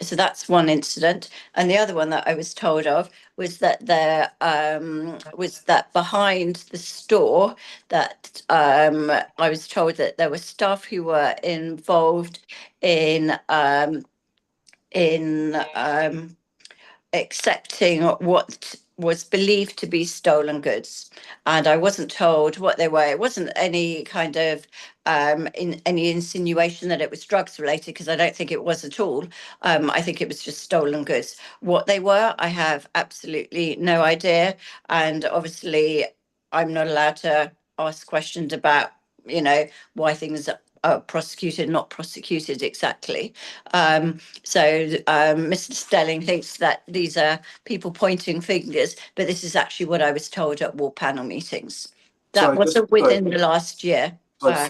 So that's one incident. And the other one that I was told of was that there was that behind the store that I was told that there were staff who were involved in accepting what was believed to be stolen goods, and I wasn't told what they were. It wasn't any kind of any insinuation that it was drugs related, because I don't think it was at all. I think it was just stolen goods. What they were, I have absolutely no idea, and obviously I'm not allowed to ask questions about, you know, why things are prosecuted, not prosecuted exactly. So Mr. Stelling thinks that these are people pointing fingers, but this is actually what I was told at ward panel meetings. That wasn't within the last year.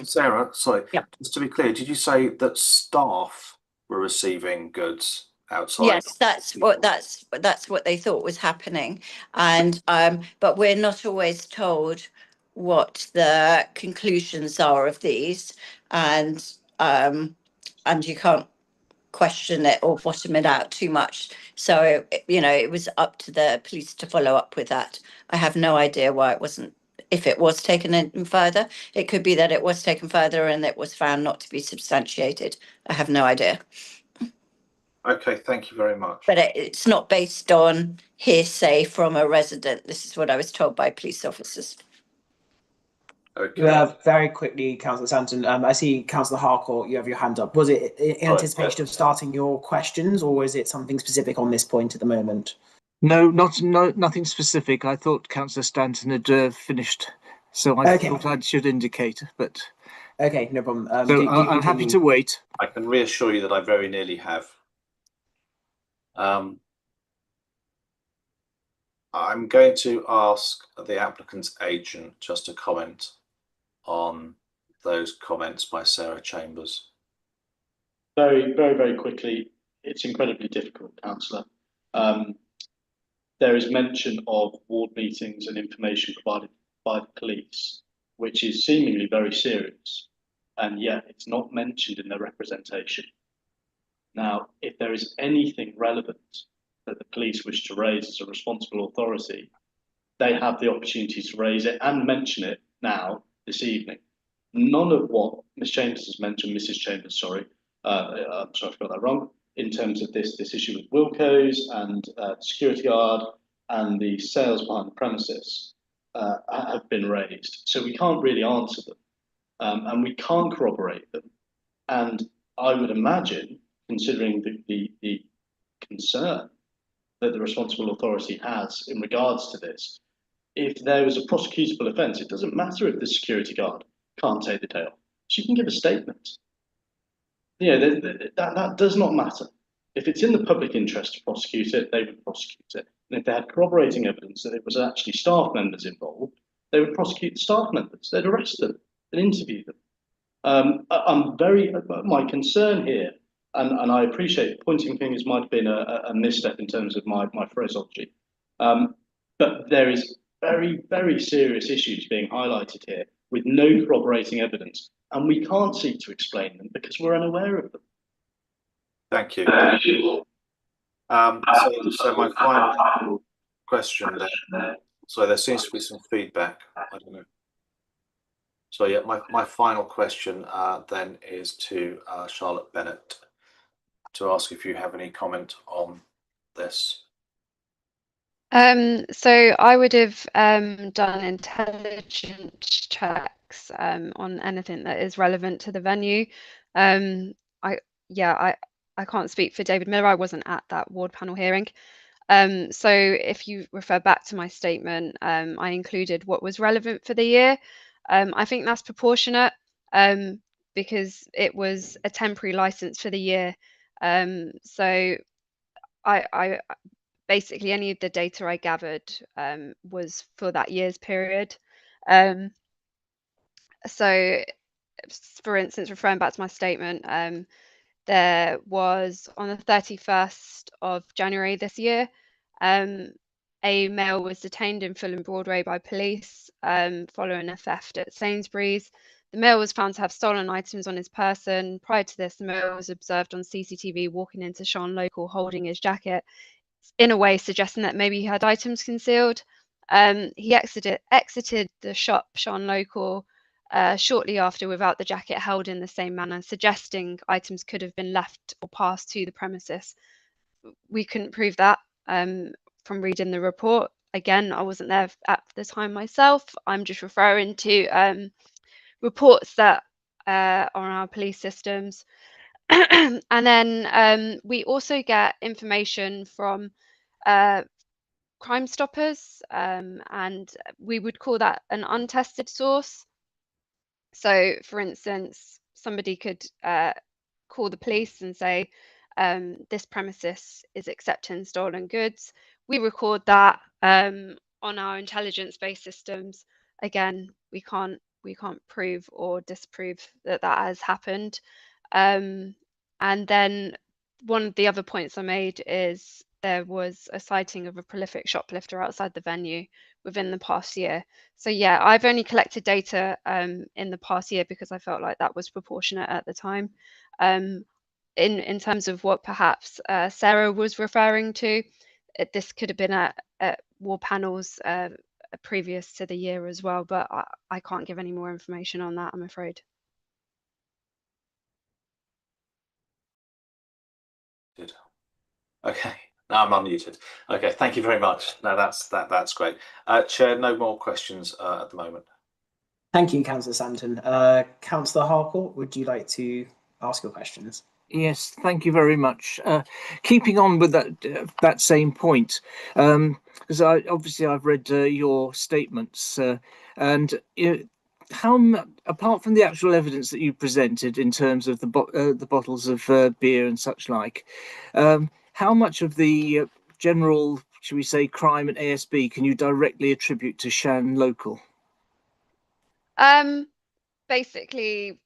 Sarah, sorry, yeah. Just to be clear, did you say that staff were receiving goods outside? Yes, that's what they thought was happening, and but we're not always told what the conclusions are of these, and you can't question it or bottom it out too much. So, you know, it was up to the police to follow up with that. I have no idea why it wasn't, if it was taken in further. It could be that it was taken further and it was found not to be substantiated. I have no idea. Okay, thank you very much. But it's not based on hearsay from a resident. This is what I was told by police officers. Okay. Very quickly, Councillor Stanton, I see Councillor Harcourt, you have your hand up. Was it in anticipation of starting your questions, or is it something specific on this point at the moment? No, nothing specific. I thought Councillor Stanton had finished, so I thought I should indicate, but... Okay, no problem. So I'm happy to wait. I can reassure you that I very nearly have. I'm going to ask the applicant's agent just to comment on those comments by Sarah Chambers. Very, very, very quickly. It's incredibly difficult, Councillor. There is mention of ward meetings and information provided by the police, which is seemingly very serious, and yet it's not mentioned in their representation. Now, if there is anything relevant that the police wish to raise as a responsible authority, they have the opportunity to raise it and mention it now, this evening. None of what Ms. Chambers has mentioned, Mrs. Chambers, sorry, I'm sorry if I got that wrong, in terms of this issue with Wilko's and security guard and the sales behind the premises have been raised. So we can't really answer them, and we can't corroborate them. And I would imagine, considering the concern that the responsible authority has in regards to this, if there was a prosecutable offence, it doesn't matter if the security guard can't take the day off. She can give a statement. You know, that does not matter. If it's in the public interest to prosecute it, they would prosecute it. And if they had corroborating evidence that it was actually staff members involved, they would prosecute the staff members. They'd arrest them and interview them. My concern here, and I appreciate pointing fingers might have been a misstep in terms of my phraseology, but there is very, very serious issues being highlighted here with no corroborating evidence, and we can't seek to explain them because we're unaware of them. Thank you. So my final question then. So there seems to be some feedback. I don't know. So yeah, my final question then is to Charlotte Bennett to ask if you have any comment on this. So I would have done intelligence checks on anything that is relevant to the venue. I can't speak for David Miller. I wasn't at that ward panel hearing. So if you refer back to my statement, I included what was relevant for the year. I think that's proportionate because it was a temporary license for the year. So I basically any of the data I gathered was for that year's period. So for instance, referring back to my statement, there was on the 31st of January this year, a male was detained in Fulham Broadway by police following a theft at Sainsbury's. The male was found to have stolen items on his person. Prior to this, the male was observed on CCTV walking into Sean Local holding his jacket, in a way suggesting that maybe he had items concealed. He exited the shop, Sean Local, shortly after without the jacket held in the same manner, suggesting items could have been left or passed to the premises. We couldn't prove that from reading the report. Again, I wasn't there at the time myself. I'm just referring to reports that are on our police systems. And then we also get information from Crime Stoppers, and we would call that an untested source. So, for instance, somebody could call the police and say, this premises is accepting stolen goods. We record that on our intelligence-based systems. Again, we can't prove or disprove that that has happened. And then one of the other points I made is there was a sighting of a prolific shoplifter outside the venue within the past year. So yeah, I've only collected data in the past year because I felt like that was proportionate at the time. In terms of what perhaps Sarah was referring to, this could have been at war panels previous to the year as well, but I can't give any more information on that, I'm afraid. Good. Okay, now I'm unmuted. Okay, thank you very much. No, that's great. Chair, no more questions at the moment. Thank you, Councillor Stanton. Councillor Harcourt, would you like to ask your questions? Yes, thank you very much. Keeping on with that same point, because I've read your statements, and apart from the actual evidence that you presented in terms of the bottles of beer and such like, how much of the general, should we say, crime at ASB can you directly attribute to Shan Local? Basically,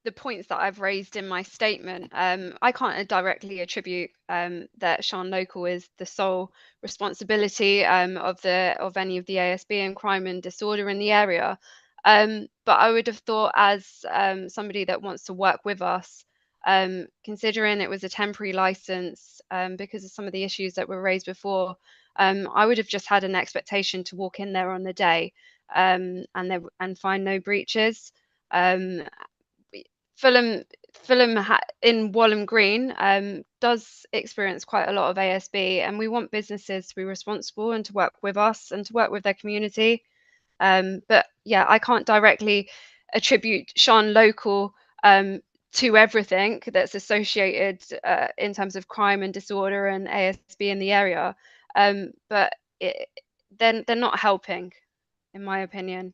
the points that I've raised in my statement, I can't directly attribute that Sean Local is the sole responsibility of any of the ASB and crime and disorder in the area. But I would have thought, as somebody that wants to work with us, considering it was a temporary license because of some of the issues that were raised before, I would have just had an expectation to walk in there on the day and find no breaches. Fulham in Walham Green does experience quite a lot of ASB, and we want businesses to be responsible and to work with us and to work with their community. But yeah, I can't directly attribute Sean Local to everything that's associated in terms of crime and disorder and ASB in the area. But they're not helping, in my opinion.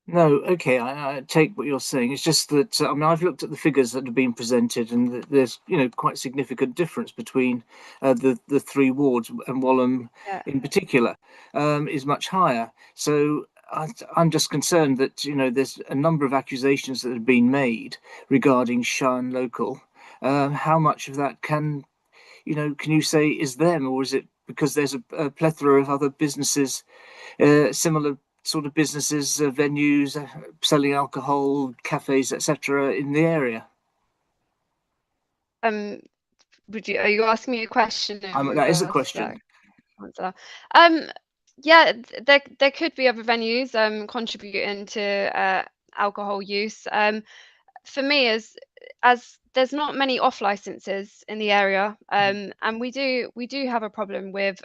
No, okay, I take what you're saying. It's just that I mean, I've looked at the figures that have been presented, and there's quite significant difference between the three wards, and Walham in particular is much higher. So I'm just concerned that there's a number of accusations that have been made regarding Shan Local. How much of that can you say is them, or is it because there's a plethora of other businesses, similar sort of businesses, venues, selling alcohol, cafes, etc. in the area? Are you asking me a question? That is a question. Yeah, there could be other venues contributing to alcohol use. For me, as there's not many off licenses in the area, and we do have a problem with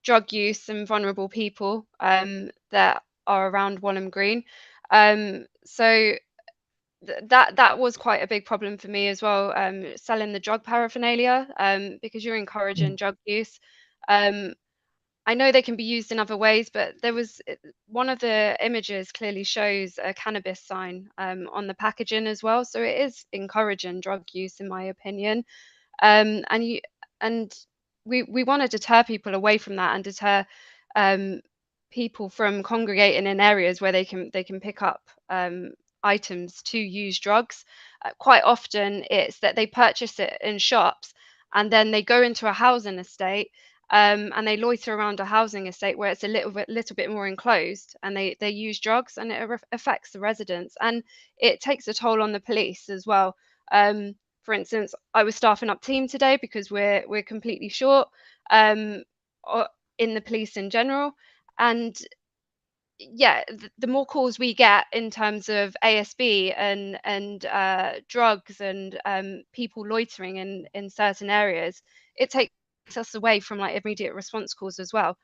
drug use and vulnerable people that are around Walham Green. So that was quite a big problem for me as well, selling the drug paraphernalia, because you're encouraging drug use. I know they can be used in other ways, but there was one of the images clearly shows a cannabis sign on the packaging as well. So it is encouraging drug use, in my opinion. And we want to deter people away from that and deter people from congregating in areas where they can pick up items to use drugs. Quite often it's that they purchase it in shops and then they go into a housing estate, and they loiter around a housing estate where it's a little bit more enclosed, and they use drugs, and it affects the residents, and it takes a toll on the police as well. For instance, I was staffing up team today because we're completely short in the police in general, and yeah, the more calls we get in terms of ASB and drugs and people loitering in certain areas, it takes us away from like immediate response calls as well,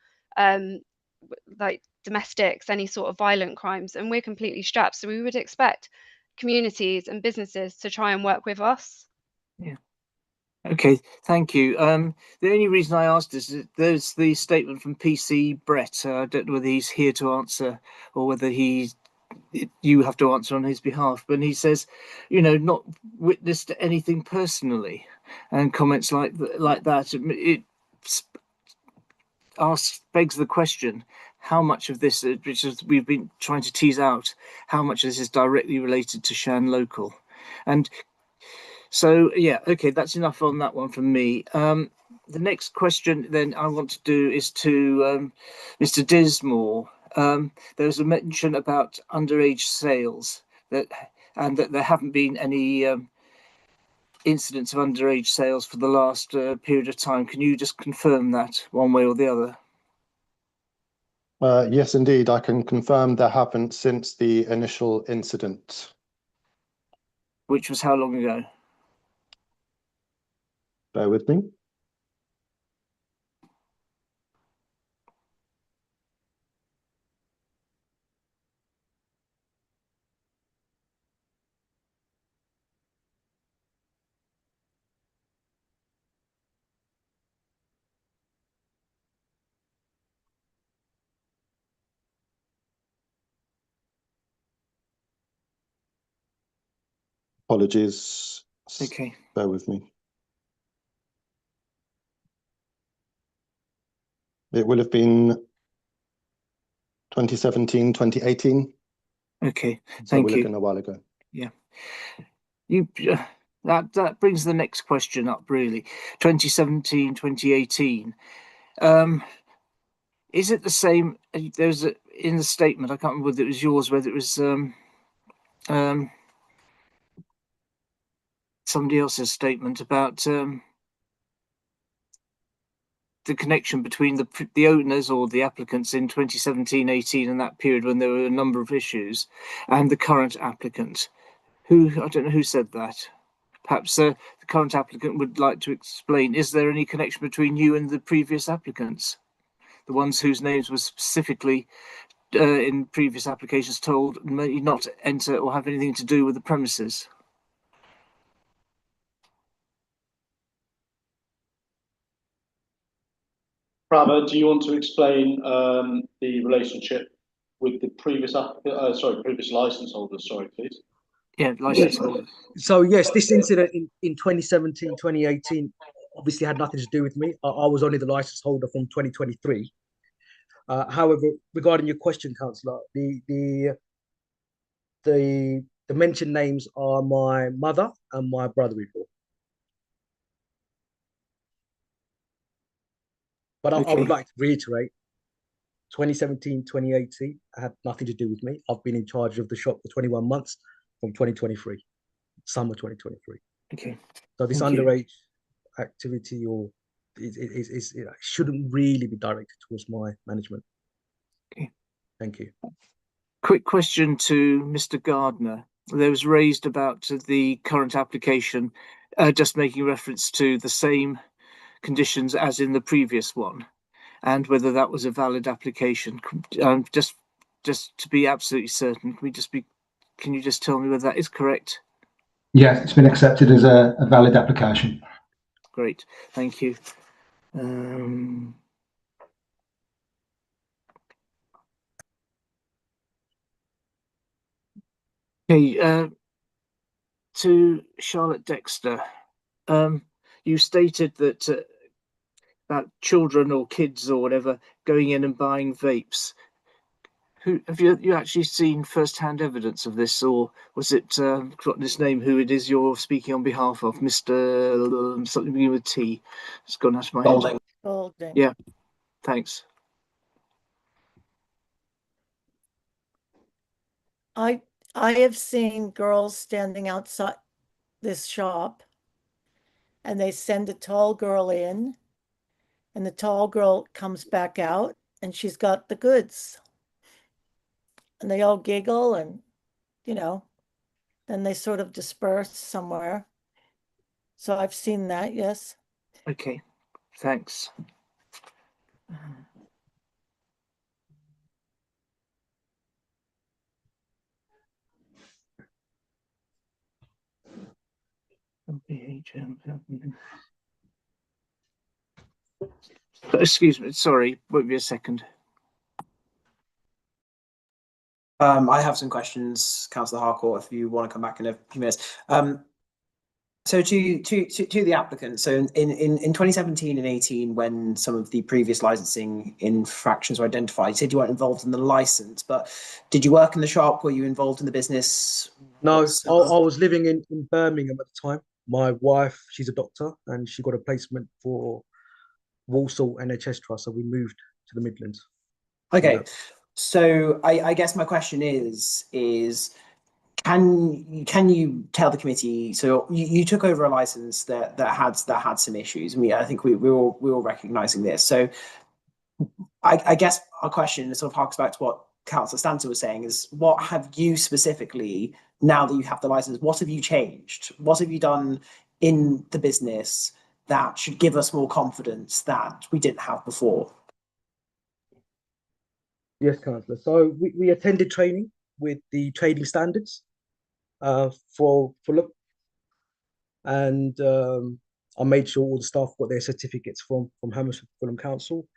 like domestics, any sort of violent crimes, and we're completely strapped. So we would expect communities and businesses to try and work with us. Yeah. Okay, thank you. The only reason I asked is there's the statement from PC Brett. I don't know whether he's here to answer or whether you have to answer on his behalf, but he says, not witnessed anything personally, and comments like that. It begs the question: how much of this, which is we've been trying to tease out, how much of this is directly related to Shan Local, and so, yeah, okay, that's enough on that one from me. The next question then I want to do is to Mr. Dismore. There was a mention about underage sales and that there haven't been any incidents of underage sales for the last period of time. Can you just confirm that one way or the other? Yes, indeed, I can confirm there haven't since the initial incident. Which was how long ago? Bear with me. Apologies. Okay. Bear with me. It will have been 2017, 2018. Okay, So thank we're you. looking a while ago. Yeah. That brings the next question up, really. 2017, 2018. Is it the same? There's in the statement, I can't remember whether it was yours, whether it was somebody else's statement about the connection between the owners or the applicants in 2017-18 and that period when there were a number of issues, and the current applicant. I don't know who said that. Perhaps the current applicant would like to explain. Is there any connection between you and the previous applicants? The ones whose names were specifically in previous applications told not to enter or have anything to do with the premises? Prabha, do you want to explain the relationship with the previous previous license holders? Sorry, please. Yeah, license holders. So yes, this incident in 2017, 2018 obviously had nothing to do with me. I was only the license holder from 2023. However, regarding your question, Councillor, the mentioned names are my mother and my brother-in-law. But I would like to reiterate, 2017, 2018 had nothing to do with me. I've been in charge of the shop for 21 months from 2023, summer 2023. Okay. So this underage activity or it shouldn't really be directed towards my management. Okay. Thank you. Quick question to Mr. Gardner. There was raised about the current application, just making reference to the same conditions as in the previous one, and whether that was a valid application. Just to be absolutely certain, can you just tell me whether that is correct? Yes, it's been accepted as a valid application. Great, thank you. Okay, to Charlotte Dexter, you stated that about children or kids or whatever going in and buying vapes. Who have you actually seen first-hand evidence of this, or was it forgotten his name? Who it is you're speaking on behalf of, Mr. something beginning with T? It's gone out of my head. Golding. Yeah, thanks. I have seen girls standing outside this shop, and they send a tall girl in, and the tall girl comes back out, and she's got the goods. And they all giggle, and then they sort of disperse somewhere. So I've seen that, yes. Okay, thanks. Excuse me, sorry, won't be a second. I have some questions, Councillor Harcourt, if you want to come back in a few minutes. So to the applicant, so in 2017 and 18, when some of the previous licensing infractions were identified, you said you weren't involved in the license, but did you work in the shop? Were you involved in the business? No, I was living in Birmingham at the time. My wife, she's a doctor, and she got a placement for Walsall NHS Trust, so we moved to the Midlands. Okay, so I guess my question is can you tell the committee? So you took over a license that had some issues. I think we're all recognizing this. So I guess our question sort of harks back to what Councillor Stanton was saying: is what have you specifically, now that you have the license, what have you changed? What have you done in the business that should give us more confidence that we didn't have before? Yes, Councillor. So we attended training with the trading standards for Fulham, and I made sure all the staff got their certificates from Hammersmith Fulham Council.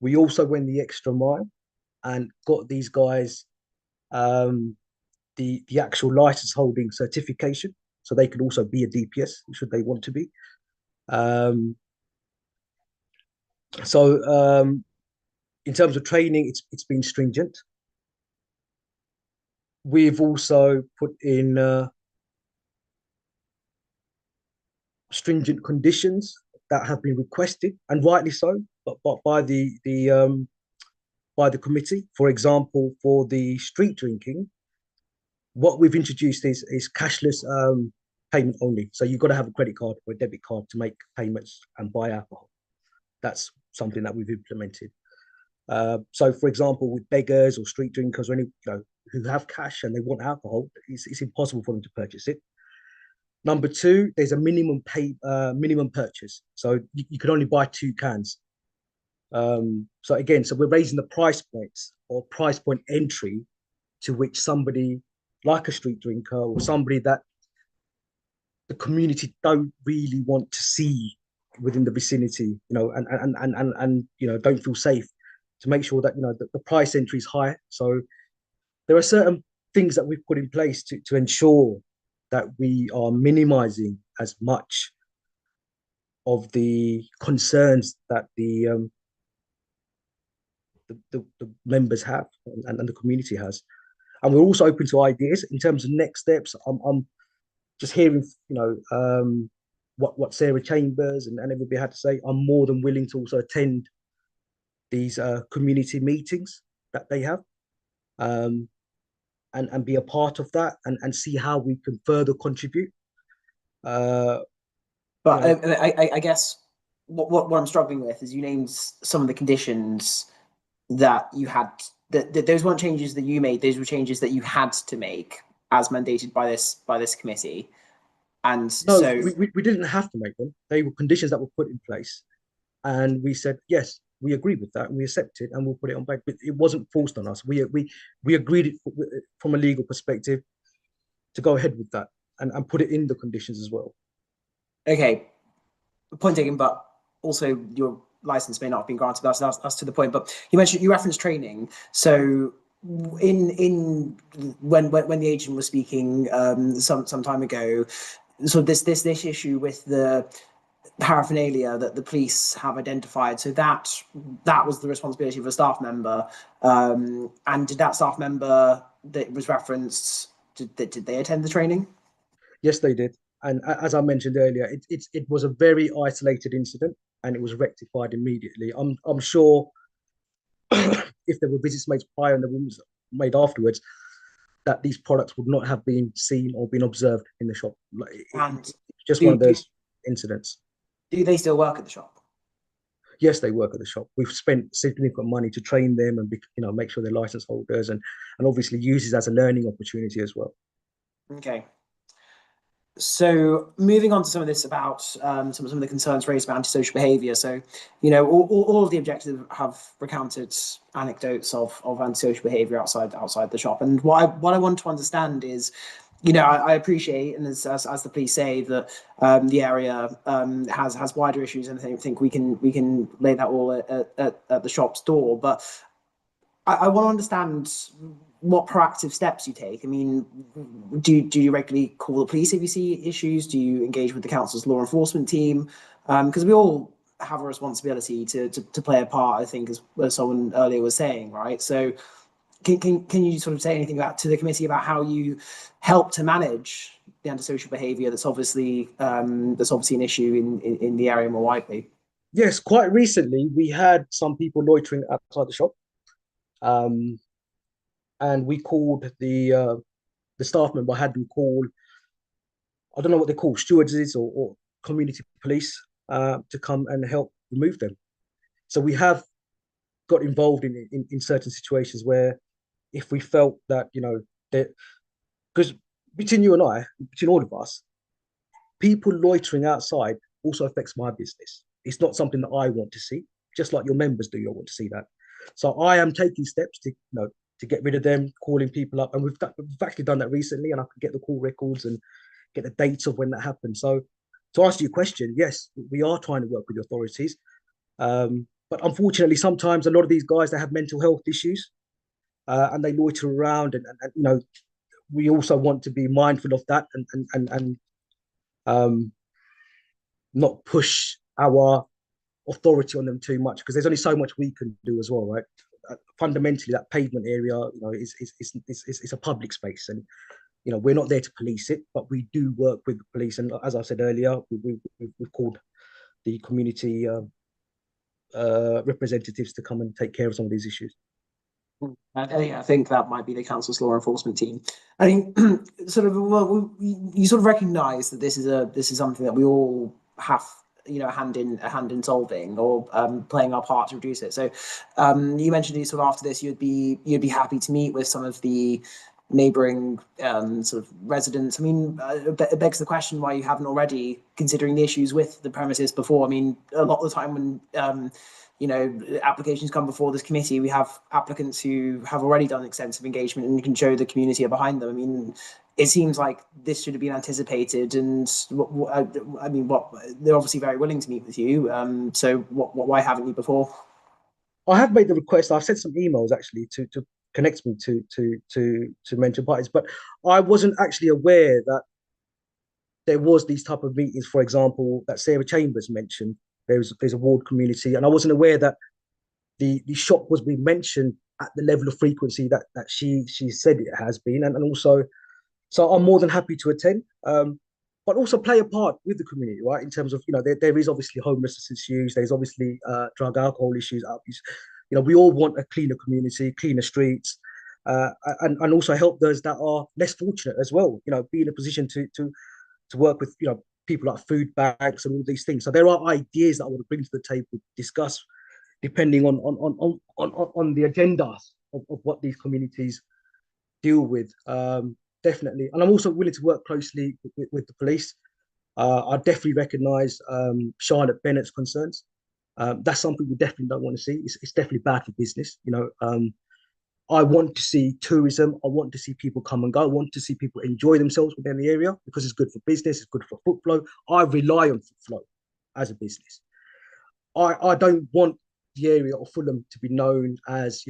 We also went the extra mile and got these guys the actual license holding certification, so they could also be a DPS should they want to be. In terms of training, it's been stringent. We've also put in stringent conditions that have been requested, and rightly so, but by the committee. For example, for the street drinking, what we've introduced is cashless payment only. So you've got to have a credit card or a debit card to make payments and buy alcohol. That's something that we've implemented. So, for example, with beggars or street drinkers or any who have cash and they want alcohol, it's impossible for them to purchase it. Number two, there's a minimum purchase, so you can only buy 2 cans. So again, we're raising the price points or price point entry to which somebody like a street drinker or somebody that the community don't really want to see within the vicinity, and don't feel safe, to make sure that the price entry is high. So there are certain things that we've put in place to ensure that we are minimizing as much of the concerns that the members have and the community has. And we're also open to ideas in terms of next steps. I'm just hearing what Sarah Chambers and everybody had to say. I'm more than willing to also attend these community meetings that they have, and be a part of that and see how we can further contribute. But I guess what I'm struggling with is you named some of the conditions that you had. That those weren't changes that you made; those were changes that you had to make as mandated by this committee. And no, so we didn't have to make them. They were conditions that were put in place, and we said yes, we agree with that, and we accept it, and we'll put it on back. But it wasn't forced on us. We agreed it from a legal perspective to go ahead with that and put it in the conditions as well. Okay, point taken, but also your license may not have been granted. That's to the point. But you referenced training. So in when the agent was speaking some time ago, so this issue with the paraphernalia that the police have identified, so that was the responsibility of a staff member, and did that staff member that was referenced, did they attend the training? Yes, they did. And as I mentioned earlier, it was a very isolated incident, and it was rectified immediately. I'm sure if there were visits made prior and the ones made afterwards, that these products would not have been seen or been observed in the shop. It's just one of those incidents. Do they still work at the shop? Yes, they work at the shop. We've spent significant money to train them and make sure they're license holders, and obviously use it as a learning opportunity as well. Okay. So moving on to some of this about some of the concerns raised about antisocial behaviour. So, all of the objectives have recounted anecdotes of antisocial behaviour outside the shop. And what I want to understand is, I appreciate, and as the police say, that the area has wider issues, and I think we can lay that all at the shop's door. But I want to understand what proactive steps you take. I mean, do you regularly call the police if you see issues? Do you engage with the council's law enforcement team? Because we all have a responsibility to play a part, I think, as someone earlier was saying, right? So can you sort of say anything to the committee about how you help to manage the antisocial behaviour that's obviously an issue in the area more widely? Yes, quite recently we had some people loitering outside the shop. And we called the staff member, had them call, I don't know what they call, stewardesses or community police to come and help remove them. So we have got involved in certain situations where, if we felt that, because between you and I, between all of us, people loitering outside also affects my business. It's not something that I want to see, just like your members do. You want to see that. So I am taking steps to get rid of them, calling people up, and we've actually done that recently, and I can get the call records and get the dates of when that happened. So to answer your question, yes, we are trying to work with the authorities, but unfortunately, sometimes a lot of these guys, they have mental health issues, and they loiter around, and we also want to be mindful of that and not push our authority on them too much, because there's only so much we can do as well, right? Fundamentally, that pavement area, is a public space, and we're not there to police it, but we do work with the police. And as I said earlier, we've called the community representatives to come and take care of some of these issues. I think that might be the council's law enforcement team. I think you sort of recognise that this is something that we all have a hand in solving, or playing our part to reduce it. So you mentioned sort of after this you'd be happy to meet with some of the neighbouring sort of residents. I mean, it begs the question why you haven't already, considering the issues with the premises before. I mean, a lot of the time when applications come before this committee, we have applicants who have already done extensive engagement and can show the community are behind them. I mean, it seems like this should have been anticipated, and they're obviously very willing to meet with you. So why haven't you before? I have made the request. I've sent some emails actually to connect me to mention parties, but I wasn't actually aware that there was these type of meetings. For example, that Sarah Chambers mentioned, there's a ward community, and I wasn't aware that the shop was being mentioned at the level of frequency that she said it has been, and also, so I'm more than happy to attend, but also play a part with the community, right? In terms of, there is obviously homelessness issues, there's obviously drug alcohol issues, we all want a cleaner community, cleaner streets, and also help those that are less fortunate as well, be in a position to work with, people like food bags and all these things. So there are ideas that I want to bring to the table, discuss, depending on the agendas of what these communities deal with. Definitely, and I'm also willing to work closely with the police. I definitely recognise Charlotte Bennett's concerns. That's something we definitely don't want to see. It's definitely bad for business. I want to see tourism. I want to see people come and go. I want to see people enjoy themselves within the area because it's good for business. It's good for foot flow. I rely on foot flow as a business. I don't want the area of Fulham to be known as,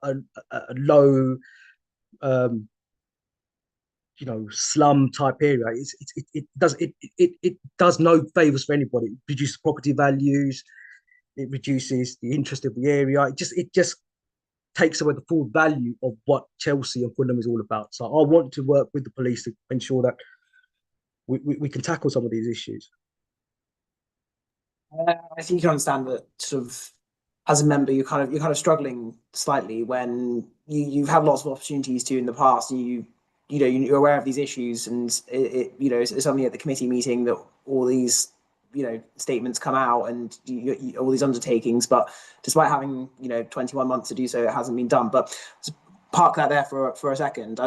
a low, slum type area. It does no favors for anybody. It reduces property values. It reduces the interest of the area. It just takes away the full value of what Chelsea and Fulham is all about. So I want to work with the police to ensure that we can tackle some of these issues. I think you can understand that sort of as a member, you're kind of struggling slightly when you've had lots of opportunities to in the past. You're aware of these issues, and it's only at the committee meeting that all these statements come out and all these undertakings. But despite having 21 months to do so, it hasn't been done. But park that there for a second.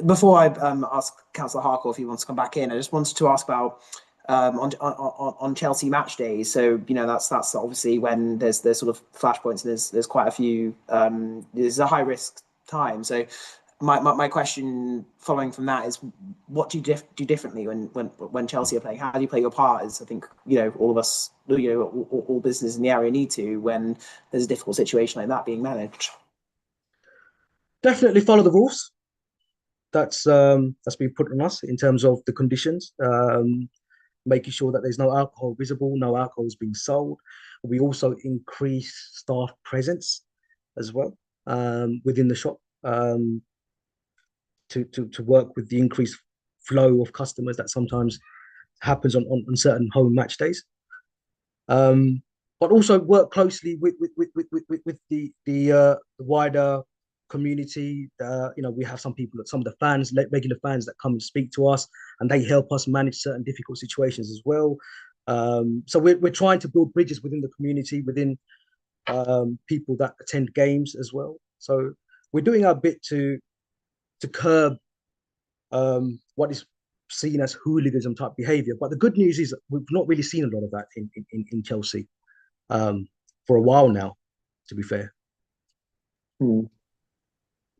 Before I ask Councillor Harcourt if he wants to come back in, I just wanted to ask about on Chelsea match days. So that's obviously when there's sort of flashpoints, and there's quite a few. There's a high risk time. So my question following from that is, what do you do differently when Chelsea are playing? How do you play your part? As I think all of us, all businesses in the area need to, when there's a difficult situation like that being managed. Definitely follow the rules. That's been put on us in terms of the conditions. Making sure that there's no alcohol visible, no alcohol is being sold. We also increase staff presence as well within the shop to work with the increased flow of customers that sometimes happens on certain home match days. But also work closely with the wider community. We have some of the fans, regular fans, that come and speak to us, and they help us manage certain difficult situations as well. So we're trying to build bridges within the community, within people that attend games as well. So we're doing our bit to curb what is seen as hooliganism type behaviour. But the good news is that we've not really seen a lot of that in Chelsea for a while now, to be fair.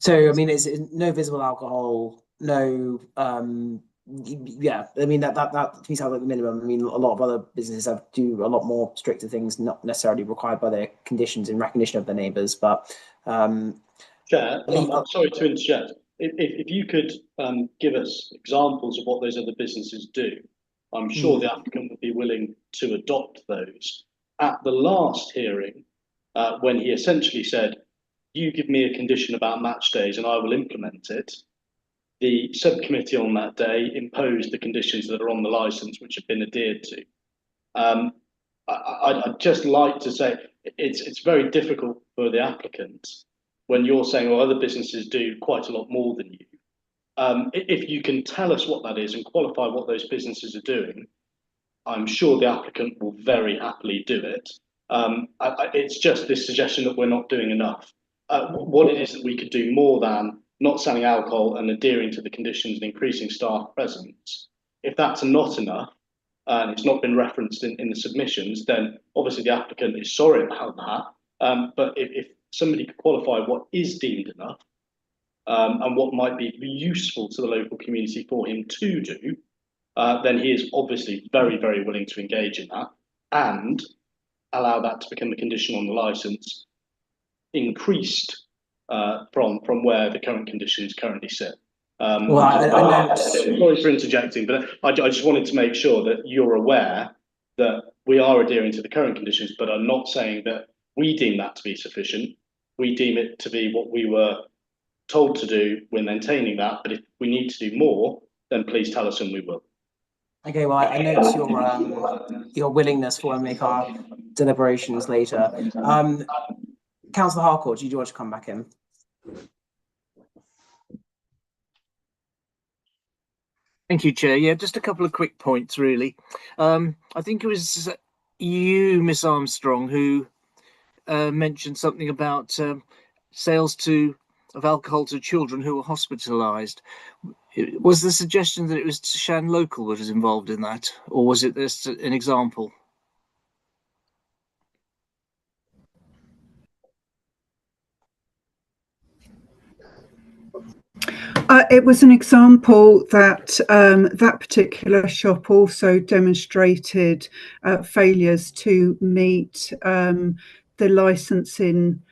So I mean, is no visible alcohol, no yeah, I mean that to me sounds like the minimum. I mean, a lot of other businesses do a lot more stricter things, not necessarily required by their conditions in recognition of their neighbours. But Chair, I'm sorry to interject. If you could give us examples of what those other businesses do, I'm sure the applicant would be willing to adopt those. At the last hearing, when he essentially said, "You give me a condition about match days and I will implement it," the subcommittee on that day imposed the conditions that are on the licence, which have been adhered to. I'd just like to say it's very difficult for the applicant when you're saying, well, other businesses do quite a lot more than you. If you can tell us what that is and qualify what those businesses are doing, I'm sure the applicant will very happily do it. It's just this suggestion that we're not doing enough. What it is that we could do more than not selling alcohol and adhering to the conditions and increasing staff presence. If that's not enough, and it's not been referenced in the submissions, then obviously the applicant is sorry about that. But if somebody could qualify what is deemed enough, and what might be useful to the local community for him to do, then he is obviously very, very willing to engage in that and allow that to become a condition on the licence, increased from where the current conditions currently sit. Sorry for interjecting, but I just wanted to make sure that you're aware that we are adhering to the current conditions, but are not saying that we deem that to be sufficient. We deem it to be what we were told to do. We're maintaining that, but if we need to do more, then please tell us and we will. Okay, well, I note your willingness for when we make our deliberations later. Councillor Harcourt, do you want to come back in? Thank you, Chair. Yeah, just a couple of quick points, really. I think it was you, Miss Armstrong, who mentioned something about sales of alcohol to children who were hospitalised. Was the suggestion that it was Shan Local that was involved in that, or was it just an example? It was an example that that particular shop also demonstrated failures to meet the licensing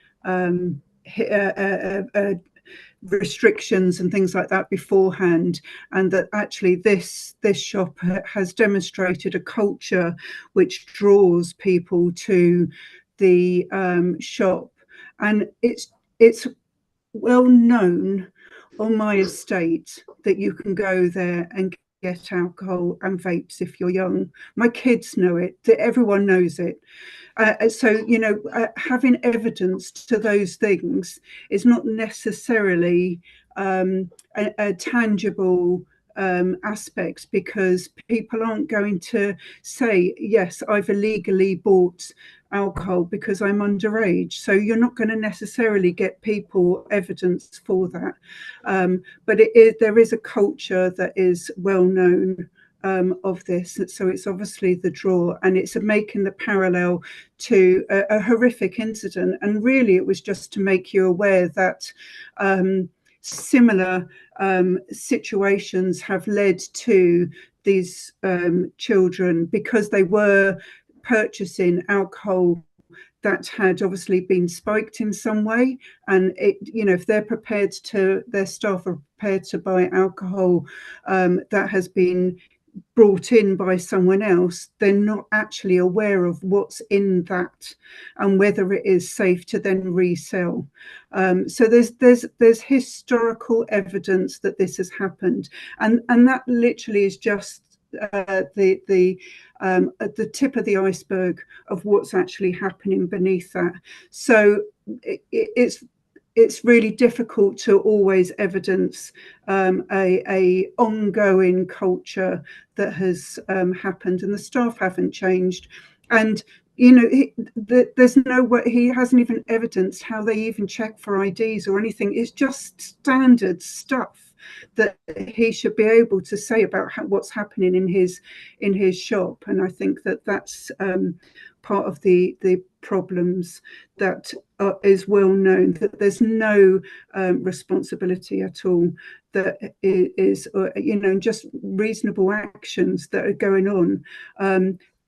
restrictions and things like that beforehand, and that actually this shop has demonstrated a culture which draws people to the shop, and it's well known on my estate that you can go there and get alcohol and vapes if you're young. My kids know it, everyone knows it. So, you know, having evidence to those things is not necessarily a tangible aspects, because people aren't going to say, yes, I've illegally bought alcohol because I'm underage. So you're not going to necessarily get people evidence for that. But there is a culture that is well known of this. So it's obviously the draw, and it's making the parallel to a horrific incident. And really, it was just to make you aware that similar situations have led to these children, because they were purchasing alcohol that had obviously been spiked in some way. And it, you know, if their staff are prepared to buy alcohol that has been brought in by someone else, they're not actually aware of what's in that and whether it is safe to then resell. So there's historical evidence that this has happened, and that literally is just at the tip of the iceberg of what's actually happening beneath that. So it's really difficult to always evidence a ongoing culture that has happened, and the staff haven't changed. And you know, there's no way, he hasn't even evidenced how they even check for IDs or anything. It's just standard stuff that he should be able to say about what's happening in his shop. And I think that that's part of the problems that is well known, that there's no responsibility at all, that is you know, just reasonable actions that are going on.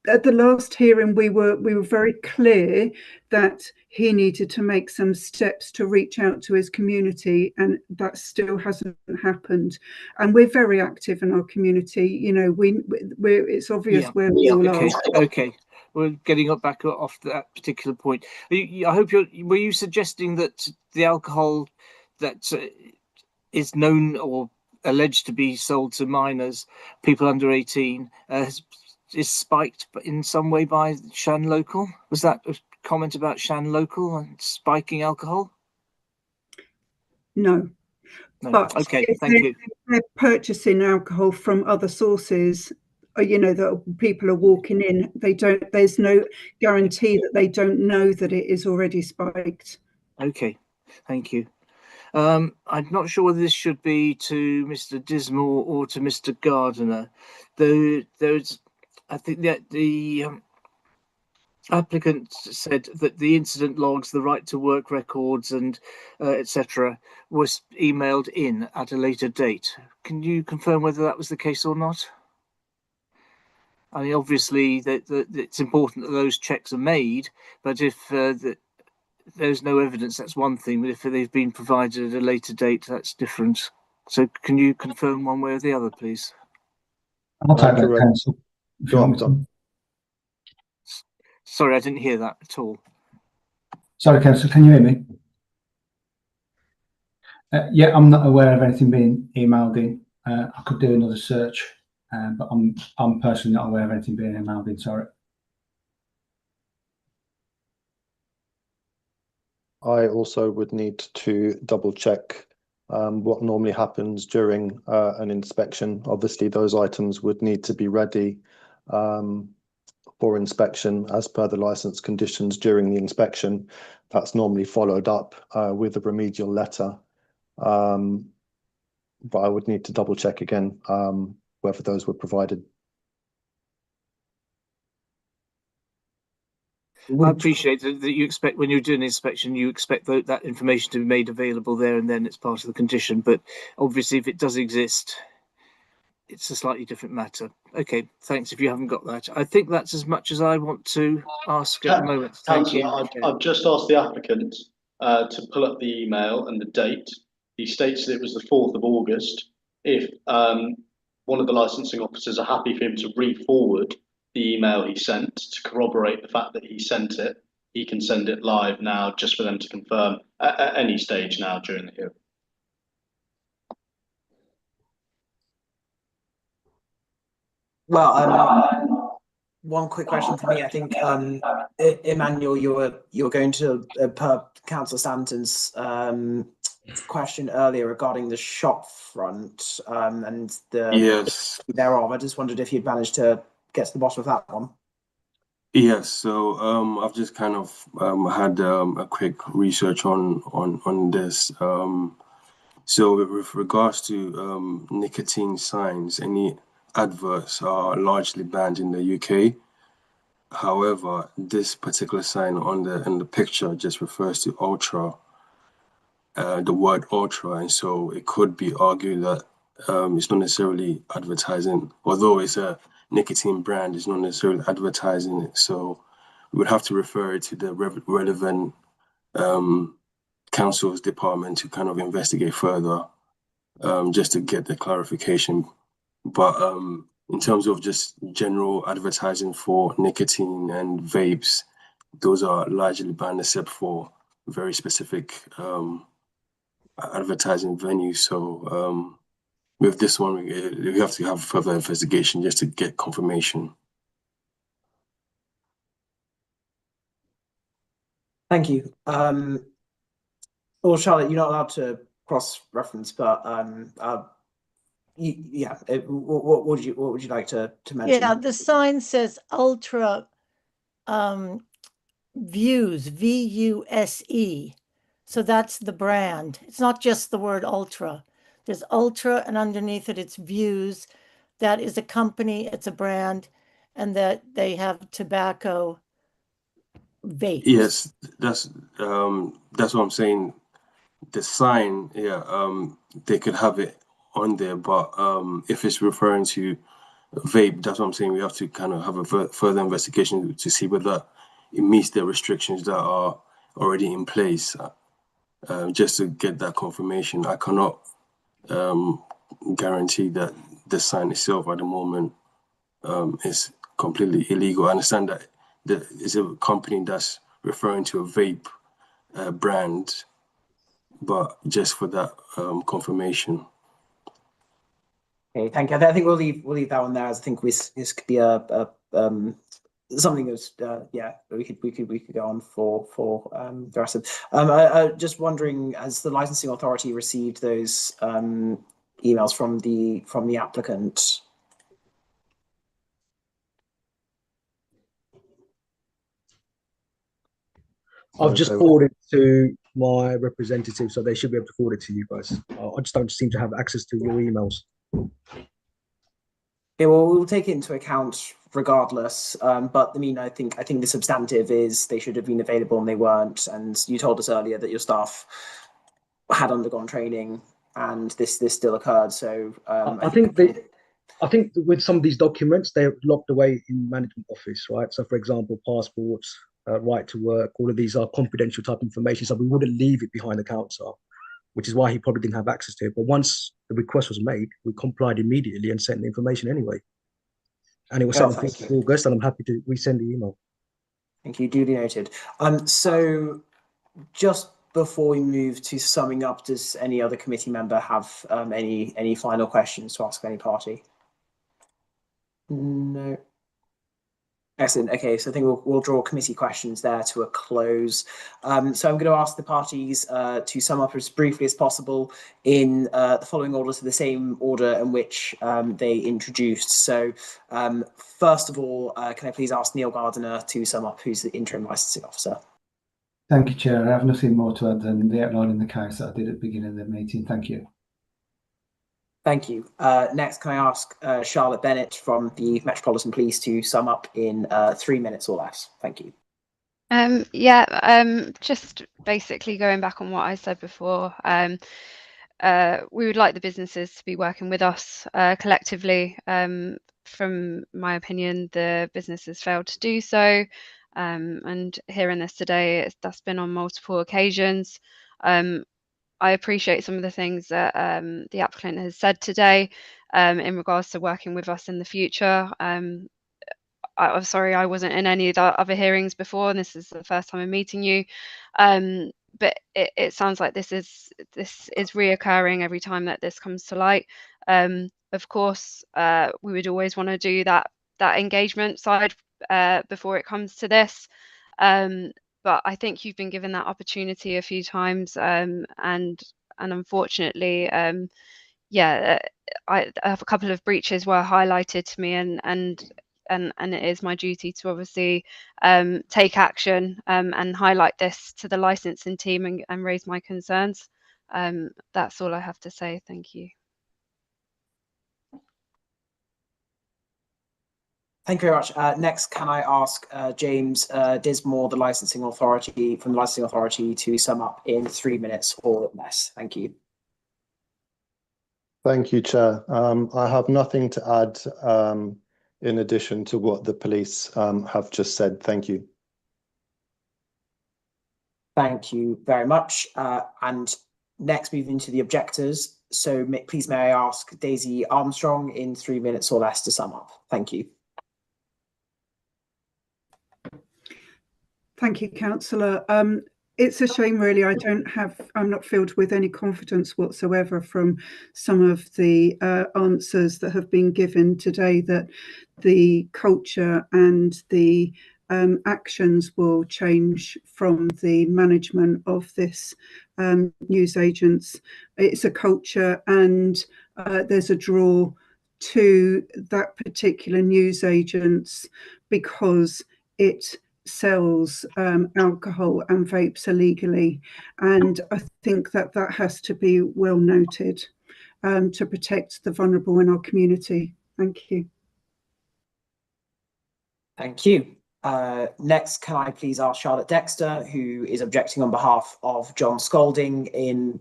At the last hearing, we were very clear that he needed to make some steps to reach out to his community, and that still hasn't happened. And we're very active in our community. You know, we're it's obvious where we all are. Okay. We're getting back off that particular point. I hope were you suggesting that the alcohol that is known or alleged to be sold to minors, people under 18, is spiked in some way by Shan Local? Was that a comment about Shan Local and spiking alcohol? No. But okay, thank you. They're purchasing alcohol from other sources, you know, that people are walking in. There's no guarantee that they don't know that it is already spiked. Okay, thank you. I'm not sure whether this should be to Mr. Dismore or to Mr. Gardiner. I think that the applicant said that the incident logs, the right to work records, and etc., was emailed in at a later date. Can you confirm whether that was the case or not? I mean, obviously, it's important that those checks are made, but if there's no evidence, that's one thing. But if they've been provided at a later date, that's different. So, can you confirm one way or the other, please? I'll take that, Council. Go on, Tom. Sorry, I didn't hear that at all. Sorry, Council, can you hear me? Yeah, I'm not aware of anything being emailed in. I could do another search, but I'm personally not aware of anything being emailed in. Sorry. I also would need to double check what normally happens during an inspection. Obviously, those items would need to be ready for inspection as per the license conditions during the inspection. That's normally followed up with a remedial letter. But I would need to double check again whether those were provided. I appreciate that you expect, when you're doing an inspection, you expect that information to be made available there and then. It's part of the condition, but obviously if it does exist, it's a slightly different matter. Okay, thanks if you haven't got that. I think that's as much as I want to ask at the moment. Thank you. I've just asked the applicant to pull up the email and the date. He states that it was the 4th of August. If one of the licensing officers are happy for him to re-forward the email he sent to corroborate the fact that he sent it, he can send it live now just for them to confirm at any stage now during the hearing. Well, one quick question for me. I think, Emmanuel, you're going to per Councillor Stanton's question earlier regarding the shop front and the Yes. thereof. I just wondered if you'd managed to get to the bottom of that one. Yes, so I've just kind of had a quick research on this. So with regards to nicotine signs, any adverts are largely banned in the UK. However, this particular sign in the picture just refers to ultra, the word ultra, and so it could be argued that it's not necessarily advertising, although it's a nicotine brand, it's not necessarily advertising it. So we would have to refer it to the relevant council's department to kind of investigate further, just to get the clarification. But in terms of just general advertising for nicotine and vapes, those are largely banned except for very specific advertising venues. So with this one, we have to have further investigation just to get confirmation. Thank you. Well, Charlotte, you're not allowed to cross-reference, but what would you like to mention? Yeah, the sign says ultra views, VUSE. So that's the brand. It's not just the word ultra. There's ultra, and underneath it, it's views. That is a company, it's a brand, and that they have tobacco vapes. Yes, that's what I'm saying. The sign, yeah, they could have it on there, but if it's referring to vape, that's what I'm saying. We have to kind of have a further investigation to see whether it meets the restrictions that are already in place. Just to get that confirmation, I cannot guarantee that the sign itself at the moment is completely illegal. I understand that it's a company that's referring to a vape brand, but just for that confirmation. Okay, thank you. I think we'll leave that one there, as I think this could be a something that's we could go on for the rest of. Just wondering, has the licensing authority received those emails from the applicant? I've just forwarded to my representative, so they should be able to forward it to you guys. I just don't seem to have access to your emails. Okay, well, we'll take it into account regardless. But I mean, I think the substantive is they should have been available and they weren't. And you told us earlier that your staff had undergone training and this still occurred. So I think with some of these documents, they're locked away in management office, right? So, for example, passports, right to work, all of these are confidential type information. So we wouldn't leave it behind the counter, which is why he probably didn't have access to it. But once the request was made, we complied immediately and sent the information anyway. And it was sent on 5th of August, and I'm happy to resend the email. Thank you, duly noted. So just before we move to summing up, does any other committee member have any final questions to ask any party? No. Excellent. Okay, so I think we'll draw committee questions there to a close. So I'm going to ask the parties to sum up as briefly as possible in the following order, to the same order in which they introduced. So first of all, can I please ask Neil Gardiner to sum up, who's the interim licensing officer? Thank you, Chair. I have nothing more to add than the outline in the case that I did at the beginning of the meeting. Thank you. Thank you. Next, can I ask Charlotte Bennett from the Metropolitan Police to sum up in 3 minutes or less? Thank you. Just basically going back on what I said before, we would like the businesses to be working with us collectively. From my opinion, the businesses failed to do so. And hearing this today, that's been on multiple occasions. I appreciate some of the things that the applicant has said today in regards to working with us in the future. I'm sorry I wasn't in any of the other hearings before, and this is the first time I'm meeting you. But it sounds like this is reoccurring every time that this comes to light. Of course, we would always want to do that engagement side before it comes to this. But I think you've been given that opportunity a few times, and unfortunately, I have a couple of breaches were highlighted to me, and it is my duty to obviously take action and highlight this to the licensing team and raise my concerns. That's all I have to say. Thank you. Thank you very much. Next, can I ask James Dismore, the licensing authority, from the licensing authority, to sum up in 3 minutes or less? Thank you. Thank you, Chair. I have nothing to add in addition to what the police have just said. Thank you. Thank you very much. And next, moving to the objectors. So please may I ask Daisy Armstrong in 3 minutes or less to sum up. Thank you. Thank you, Councillor. It's a shame, really. I'm not filled with any confidence whatsoever from some of the answers that have been given today, that the culture and the actions will change from the management of this newsagents. It's a culture, and there's a draw to that particular newsagents because it sells alcohol and vapes illegally, and I think that has to be well noted to protect the vulnerable in our community. Thank you. Thank you. Next, can I please ask Charlotte Dexter, who is objecting on behalf of John Scolding, in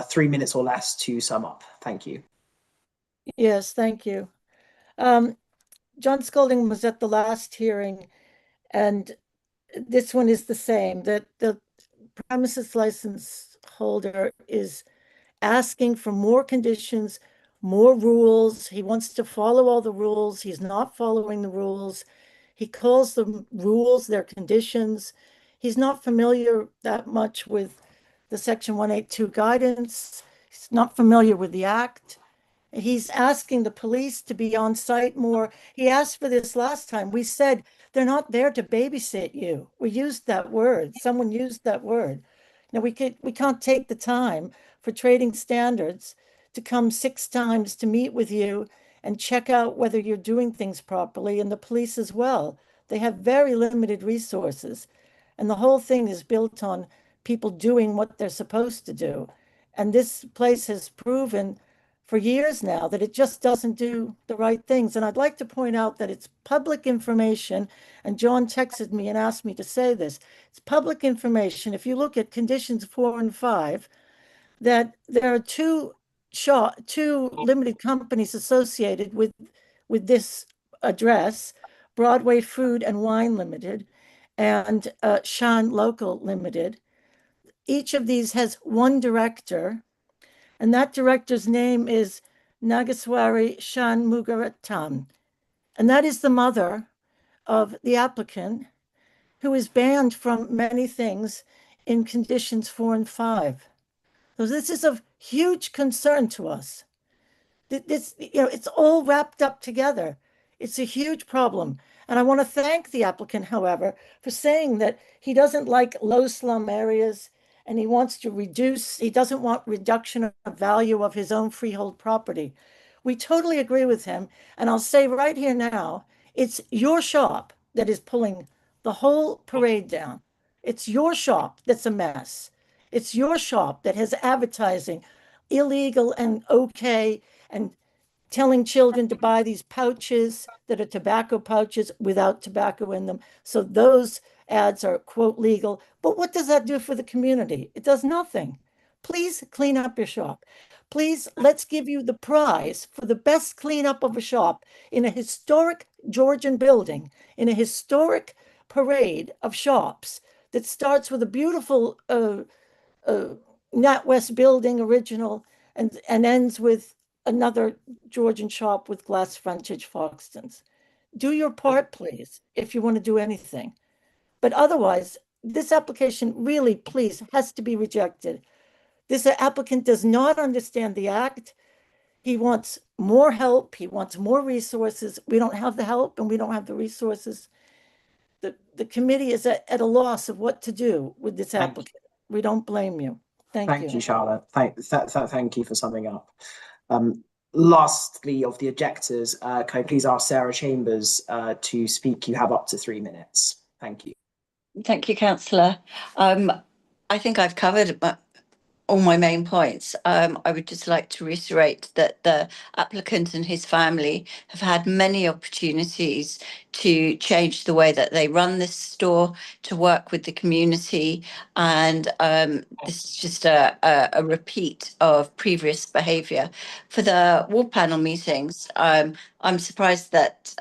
3 minutes or less to sum up. Thank you. Yes, thank you. John Scolding was at the last hearing, and this one is the same, that the premises license holder is asking for more conditions, more rules. He wants to follow all the rules. He's not following the rules. He calls them rules, they're conditions. He's not familiar that much with the Section 182 guidance. He's not familiar with the Act. He's asking the police to be on site more. He asked for this last time. We said, they're not there to babysit you. We used that word. Someone used that word. Now, we can't take the time for trading standards to come 6 times to meet with you and check out whether you're doing things properly, and the police as well. They have very limited resources, and the whole thing is built on people doing what they're supposed to do. And this place has proven for years now that it just doesn't do the right things. And I'd like to point out that it's public information, and John texted me and asked me to say this. It's public information. If you look at conditions 4 and 5, that there are two limited companies associated with this address, Broadway Food and Wine Limited and Shan Local Limited. Each of these has one director, and that director's name is Nageswari Shanmugaratnam. And that is the mother of the applicant, who is banned from many things in conditions 4 and 5. So this is of huge concern to us. This, it's all wrapped up together. It's a huge problem. And I want to thank the applicant, however, for saying that he doesn't like low slum areas and he wants to reduce, he doesn't want reduction of value of his own freehold property. We totally agree with him. And I'll say right here now, it's your shop that is pulling the whole parade down. It's your shop that's a mess. It's your shop that has advertising illegal and okay and telling children to buy these pouches that are tobacco pouches without tobacco in them. So those ads are, quote, legal. But what does that do for the community? It does nothing. Please clean up your shop. Please, let's give you the prize for the best cleanup of a shop in a historic Georgian building, in a historic parade of shops that starts with a beautiful NatWest building original and ends with another Georgian shop with glass frontage Foxtons. Do your part, please, if you want to do anything. But otherwise, this application really, please, has to be rejected. This applicant does not understand the act. He wants more help. He wants more resources. We don't have the help and we don't have the resources. The committee is at a loss of what to do with this applicant. We don't blame you. Thank you, Charlotte. Thank you for summing up. Lastly, of the objectors, can I please ask Sarah Chambers to speak? You have up to 3 minutes. Thank you. Thank you, Councillor. I think I've covered all my main points. I would just like to reiterate that the applicant and his family have had many opportunities to change the way that they run this store, to work with the community, and this is just a repeat of previous behaviour. For the wall panel meetings, I'm surprised that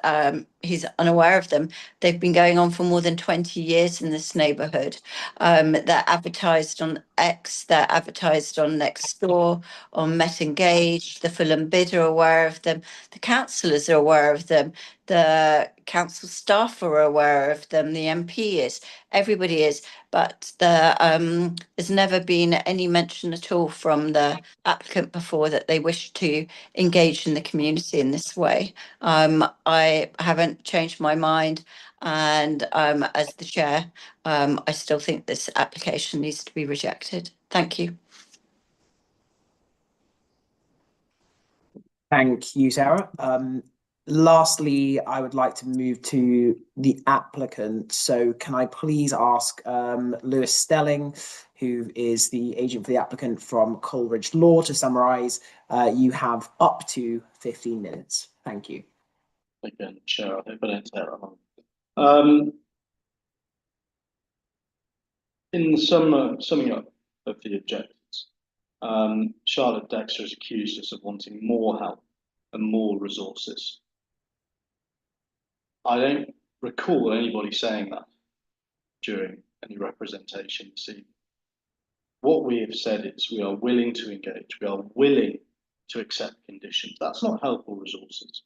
he's unaware of them. They've been going on for more than 20 years in this neighbourhood. They're advertised on X, they're advertised on Nextdoor, on Met Engage, the Fulham Bid are aware of them, the councillors are aware of them, the council staff are aware of them, the MP is, everybody is, but there's never been any mention at all from the applicant before that they wish to engage in the community in this way. I haven't changed my mind, and as the chair, I still think this application needs to be rejected. Thank you. Thank you, Sarah. Lastly, I would like to move to the applicant. So can I please ask Lewis Stelling, who is the agent for the applicant from Coleridge Law, to summarise? You have up to 15 minutes. Thank you. Again, Chair, I hope I don't take that long. In the summing up of the objectives, Charlotte Dexter has accused us of wanting more help and more resources. I don't recall anybody saying that during any representation this evening. What we have said is we are willing to engage, we are willing to accept conditions. That's not help or resources.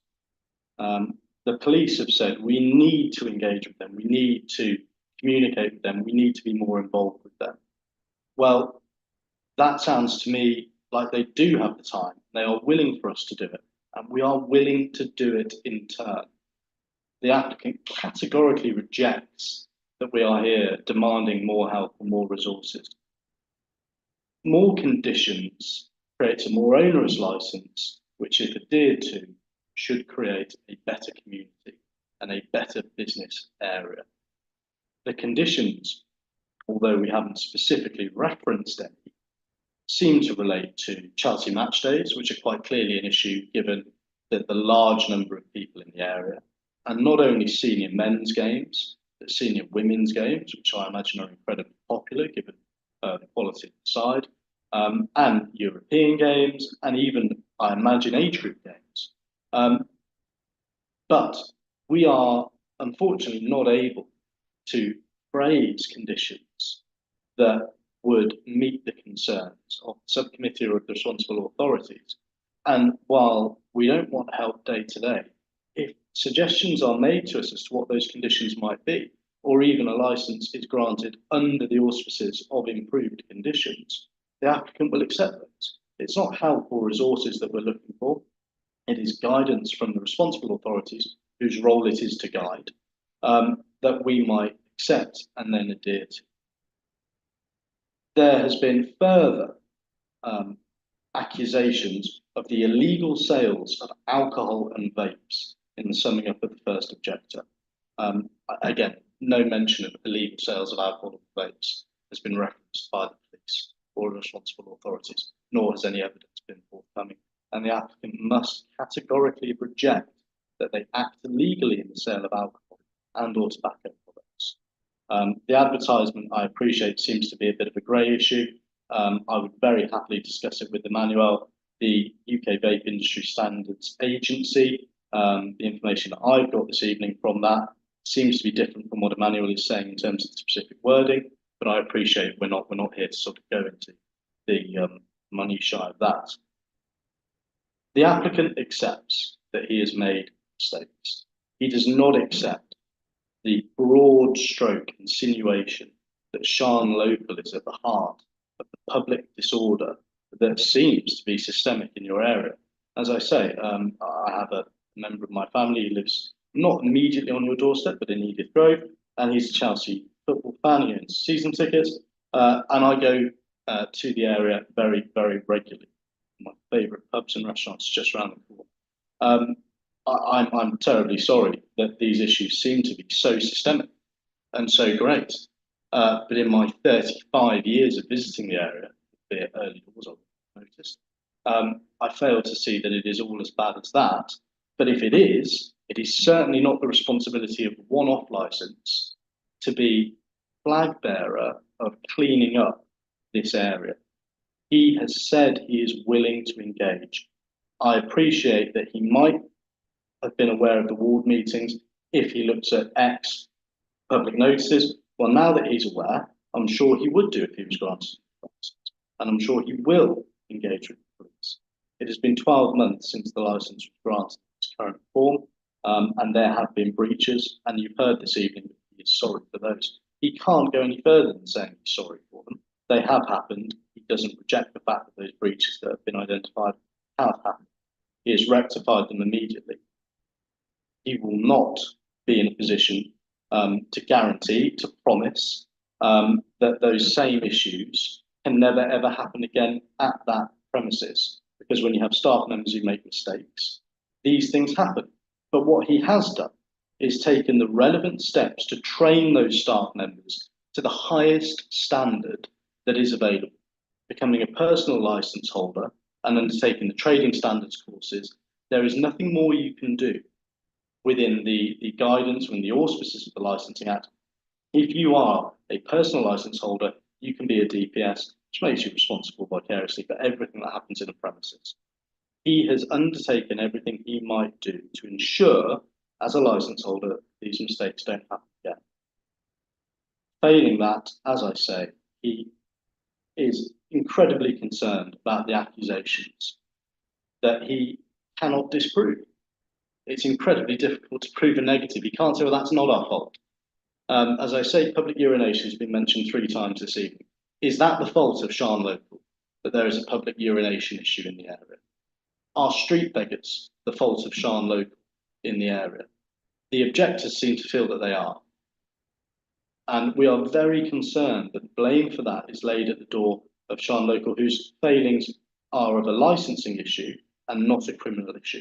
The police have said we need to engage with them, we need to communicate with them, we need to be more involved with them. Well, that sounds to me like they do have the time. They are willing for us to do it, and we are willing to do it in turn. The applicant categorically rejects that we are here demanding more help and more resources. More conditions creates a more onerous licence, which, if adhered to, should create a better community and a better business area. The conditions, although we haven't specifically referenced any, seem to relate to Chelsea match days, which are quite clearly an issue given the large number of people in the area, and not only senior men's games, but senior women's games, which I imagine are incredibly popular given the quality of the side, and European games, and even, I imagine, age group games. But we are unfortunately not able to phrase conditions that would meet the concerns of the subcommittee or of the responsible authorities. And while we don't want help day to day, if suggestions are made to us as to what those conditions might be, or even a licence is granted under the auspices of improved conditions, the applicant will accept those. It's not help or resources that we're looking for. It is guidance from the responsible authorities whose role it is to guide, that we might accept and then adhere to. There has been further accusations of the illegal sales of alcohol and vapes in the summing up of the first objector. Again, no mention of illegal sales of alcohol and vapes has been referenced by the police or responsible authorities, nor has any evidence been forthcoming. And the applicant must categorically reject that they act illegally in the sale of alcohol and or tobacco products. The advertisement, I appreciate, seems to be a bit of a grey issue. I would very happily discuss it with Emmanuel. The UK Vape Industry Standards Agency, the information that I've got this evening from that seems to be different from what Emmanuel is saying in terms of the specific wording, but I appreciate we're not here to sort of go into the minutiae of that. The applicant accepts that he has made mistakes. He does not accept the broad stroke insinuation that Sharn Local is at the heart of the public disorder that seems to be systemic in your area. As I say, I have a member of my family who lives not immediately on your doorstep, but in Edith Grove, and he's a Chelsea football fan. He owns season tickets, and I go to the area very, very regularly. My favourite pubs and restaurants just around the corner. I'm terribly sorry that these issues seem to be so systemic and so great. But in my 35 years of visiting the area, be it early doors, I've noticed, I fail to see that it is all as bad as that. But if it is certainly not the responsibility of a one-off license to be flag bearer of cleaning up this area. He has said he is willing to engage. I appreciate that he might have been aware of the ward meetings if he looks at X public notices. Well, now that he's aware, I'm sure he would do if he was granted. And I'm sure he will engage with the police. It has been 12 months since the licence was granted in its current form, and there have been breaches, and you've heard this evening that he is sorry for those. He can't go any further than saying he's sorry for them. They have happened. He doesn't reject the fact that those breaches that have been identified have happened. He has rectified them immediately. He will not be in a position to guarantee, to promise that those same issues can never ever happen again at that premises. Because when you have staff members who make mistakes, these things happen. But what he has done is taken the relevant steps to train those staff members to the highest standard that is available, becoming a personal license holder and undertaking the trading standards courses. There is nothing more you can do within the guidance, within the auspices of the Licensing Act. If you are a personal license holder, you can be a DPS, which makes you responsible vicariously for everything that happens in a premises. He has undertaken everything he might do to ensure, as a license holder, these mistakes don't happen again. Failing that, as I say, he is incredibly concerned about the accusations that he cannot disprove. It's incredibly difficult to prove a negative. You can't say, well, that's not our fault. As I say, public urination has been mentioned 3 times this evening. Is that the fault of Sharn Local, that there is a public urination issue in the area? Are street beggars the fault of Sharn Local in the area? The objectors seem to feel that they are. And we are very concerned that blame for that is laid at the door of Sharn Local, whose failings are of a licensing issue and not a criminal issue.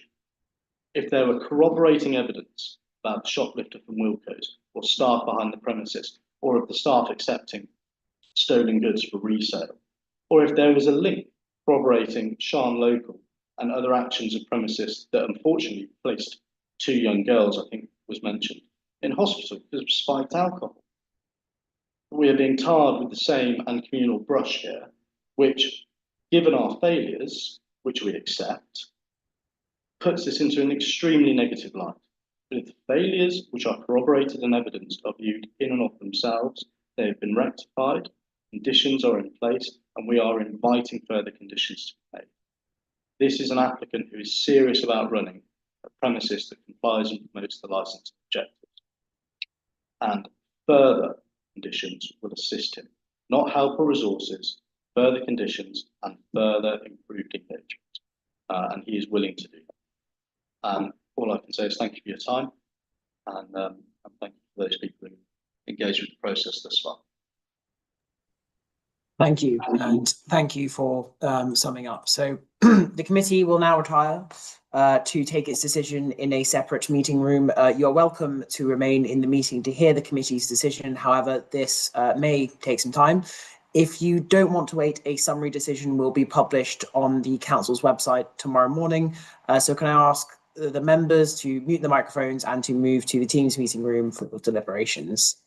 If there were corroborating evidence about the shoplifter from Wilko's or staff behind the premises, or of the staff accepting stolen goods for resale, or if there was a link corroborating Sharn Local and other actions of premises that unfortunately placed 2 young girls, I think was mentioned, in hospital because of spiked alcohol. We are being tarred with the same and communal brush here, which, given our failures, which we accept, puts this into an extremely negative light. But if the failures, which are corroborated and evidenced, are viewed in and of themselves, they have been rectified, conditions are in place, and we are inviting further conditions to be made. This is an applicant who is serious about running a premises that complies and promotes the licence objectives. And further conditions will assist him, not help or resources, further conditions and further improved engagement. And he is willing to do that. All I can say is thank you for your time. and thank you for those people who engaged with the process thus far. Thank you, and thank you for summing up. So the committee will now retire to take its decision in a separate meeting room. You're welcome to remain in the meeting to hear the committee's decision. However, this may take some time. If you don't want to wait, a summary decision will be published on the council's website tomorrow morning. So can I ask the members to mute the microphones and to move to the Teams meeting room for deliberations?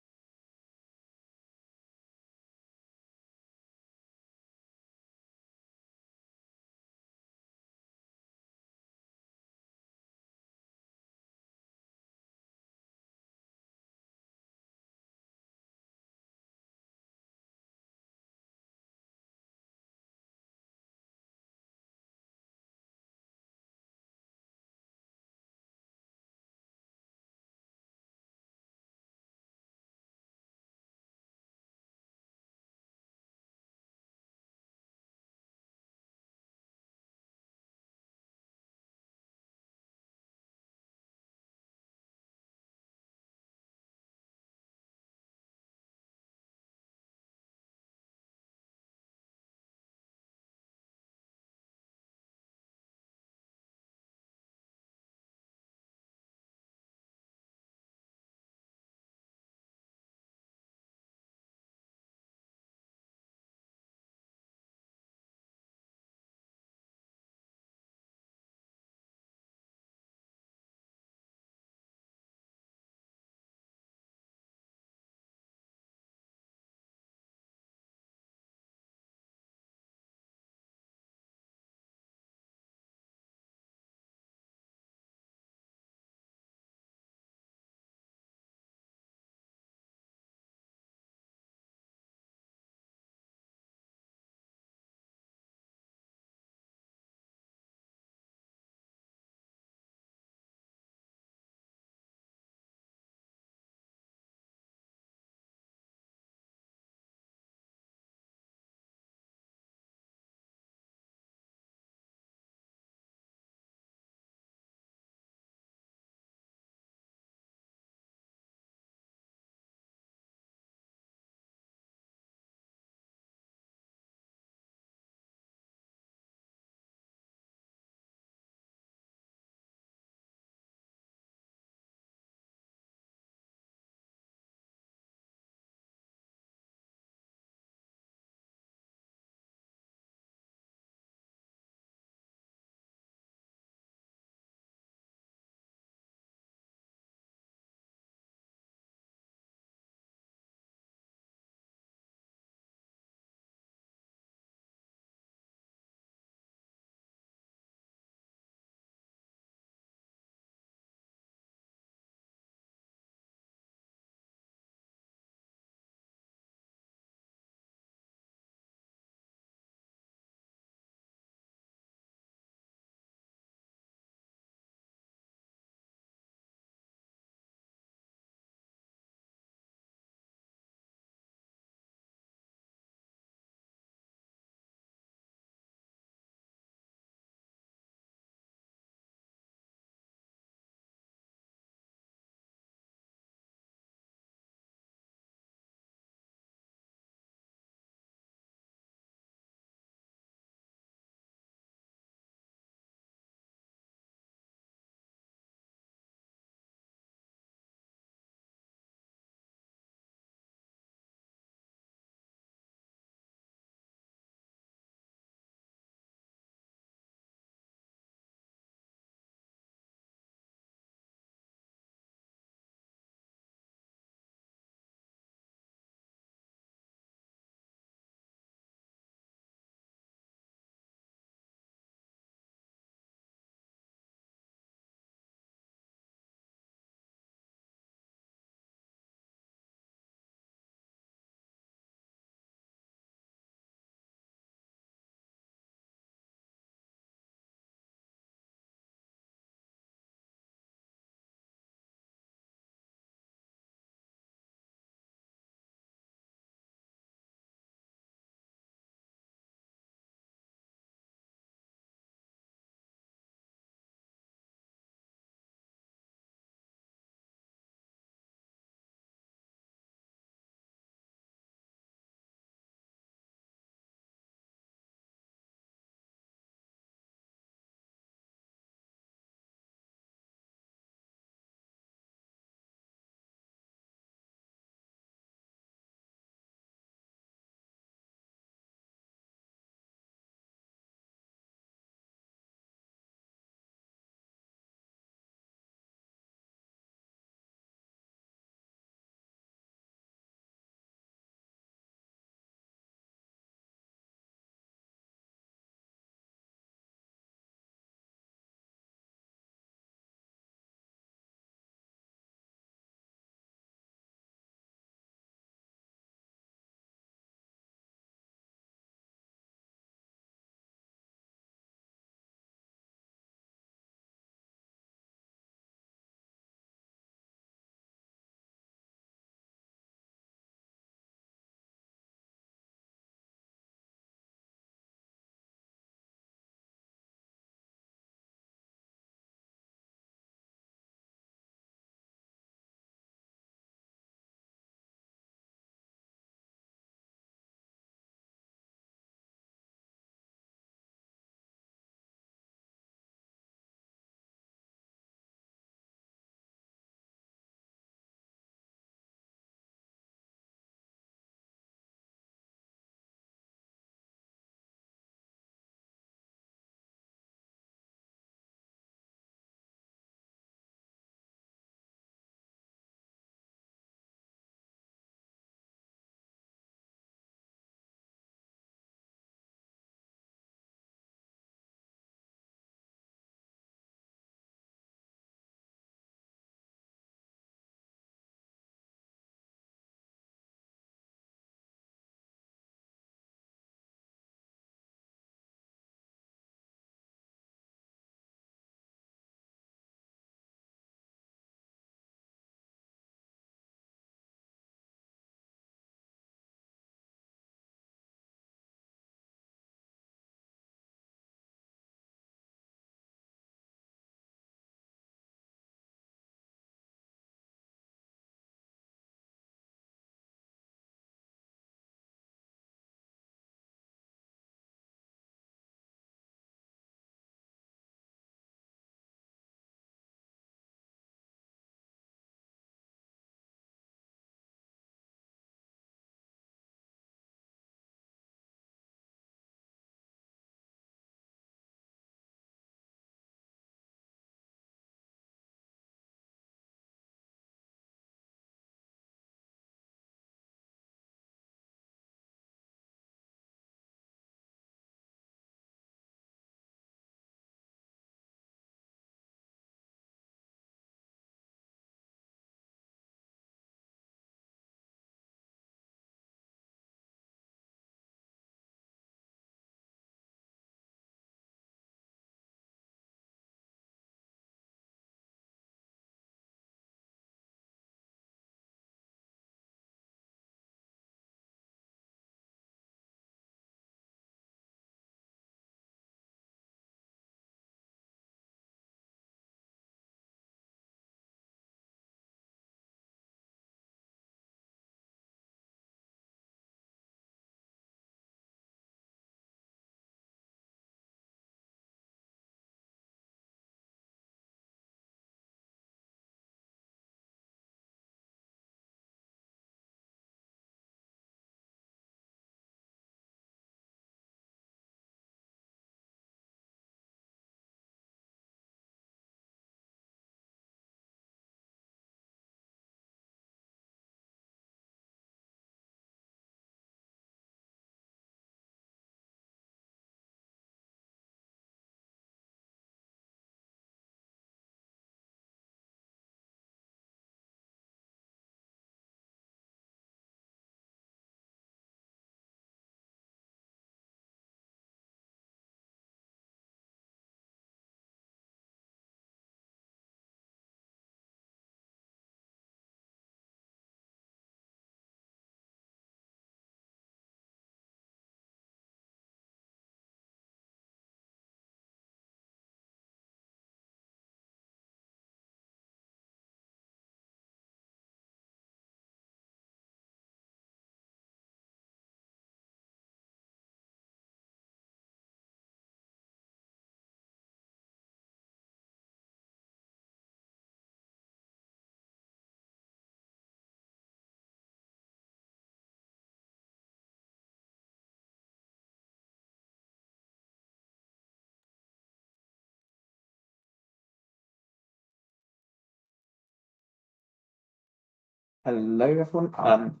Hello, everyone. Am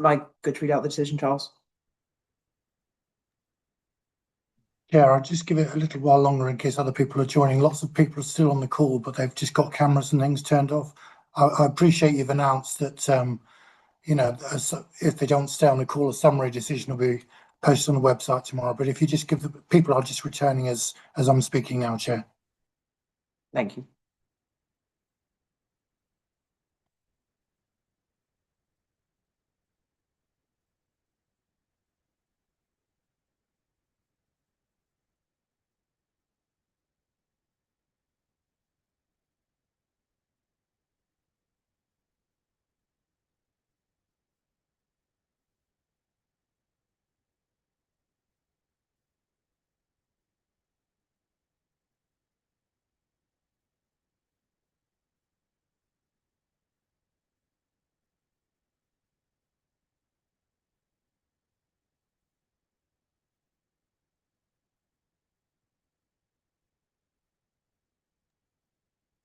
I good to read out the decision, Charles? Yeah, I'll just give it a little while longer in case other people are joining. Lots of people are still on the call, but they've just got cameras and things turned off. I appreciate you've announced that, you know, if they don't stay on the call, a summary decision will be posted on the website tomorrow. But if you just give the people are just returning as I'm speaking now, Chair. Thank you.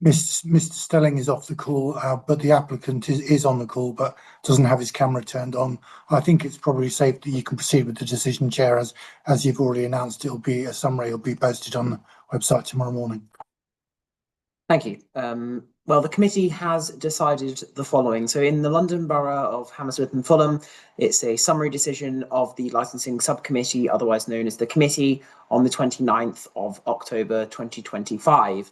Mr. Stelling is off the call, but the applicant is on the call, but doesn't have his camera turned on. I think it's probably safe that you can proceed with the decision, Chair, as you've already announced. It'll be a summary. It'll be posted on the website tomorrow morning. Thank you. Well, the committee has decided the following. So in the London Borough of Hammersmith and Fulham, it's a summary decision of the licensing subcommittee, otherwise known as the committee, on the 29th of October 2025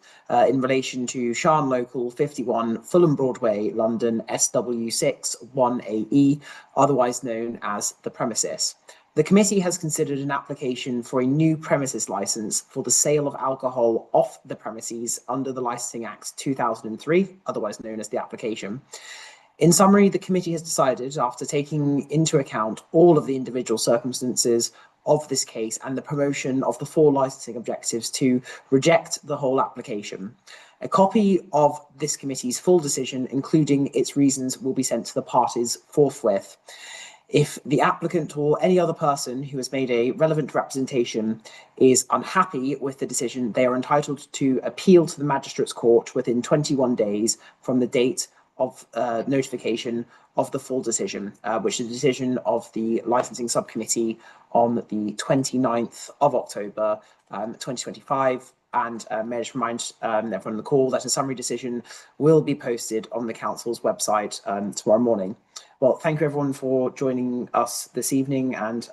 in relation to Sharn Local 51 Fulham Broadway, London SW6 1AE, otherwise known as the premises. The committee has considered an application for a new premises licence for the sale of alcohol off the premises under the Licensing Act 2003, otherwise known as the application. In summary, the committee has decided, after taking into account all of the individual circumstances of this case and the promotion of the 4 licensing objectives, to reject the whole application. A copy of this committee's full decision, including its reasons, will be sent to the parties forthwith. If the applicant or any other person who has made a relevant representation is unhappy with the decision, they are entitled to appeal to the Magistrates' Court within 21 days from the date of notification of the full decision, which is the decision of the Licensing Subcommittee on the 29th of October 2025. And may I just remind everyone on the call that a summary decision will be posted on the Council's website tomorrow morning. Well, thank you everyone for joining us this evening, and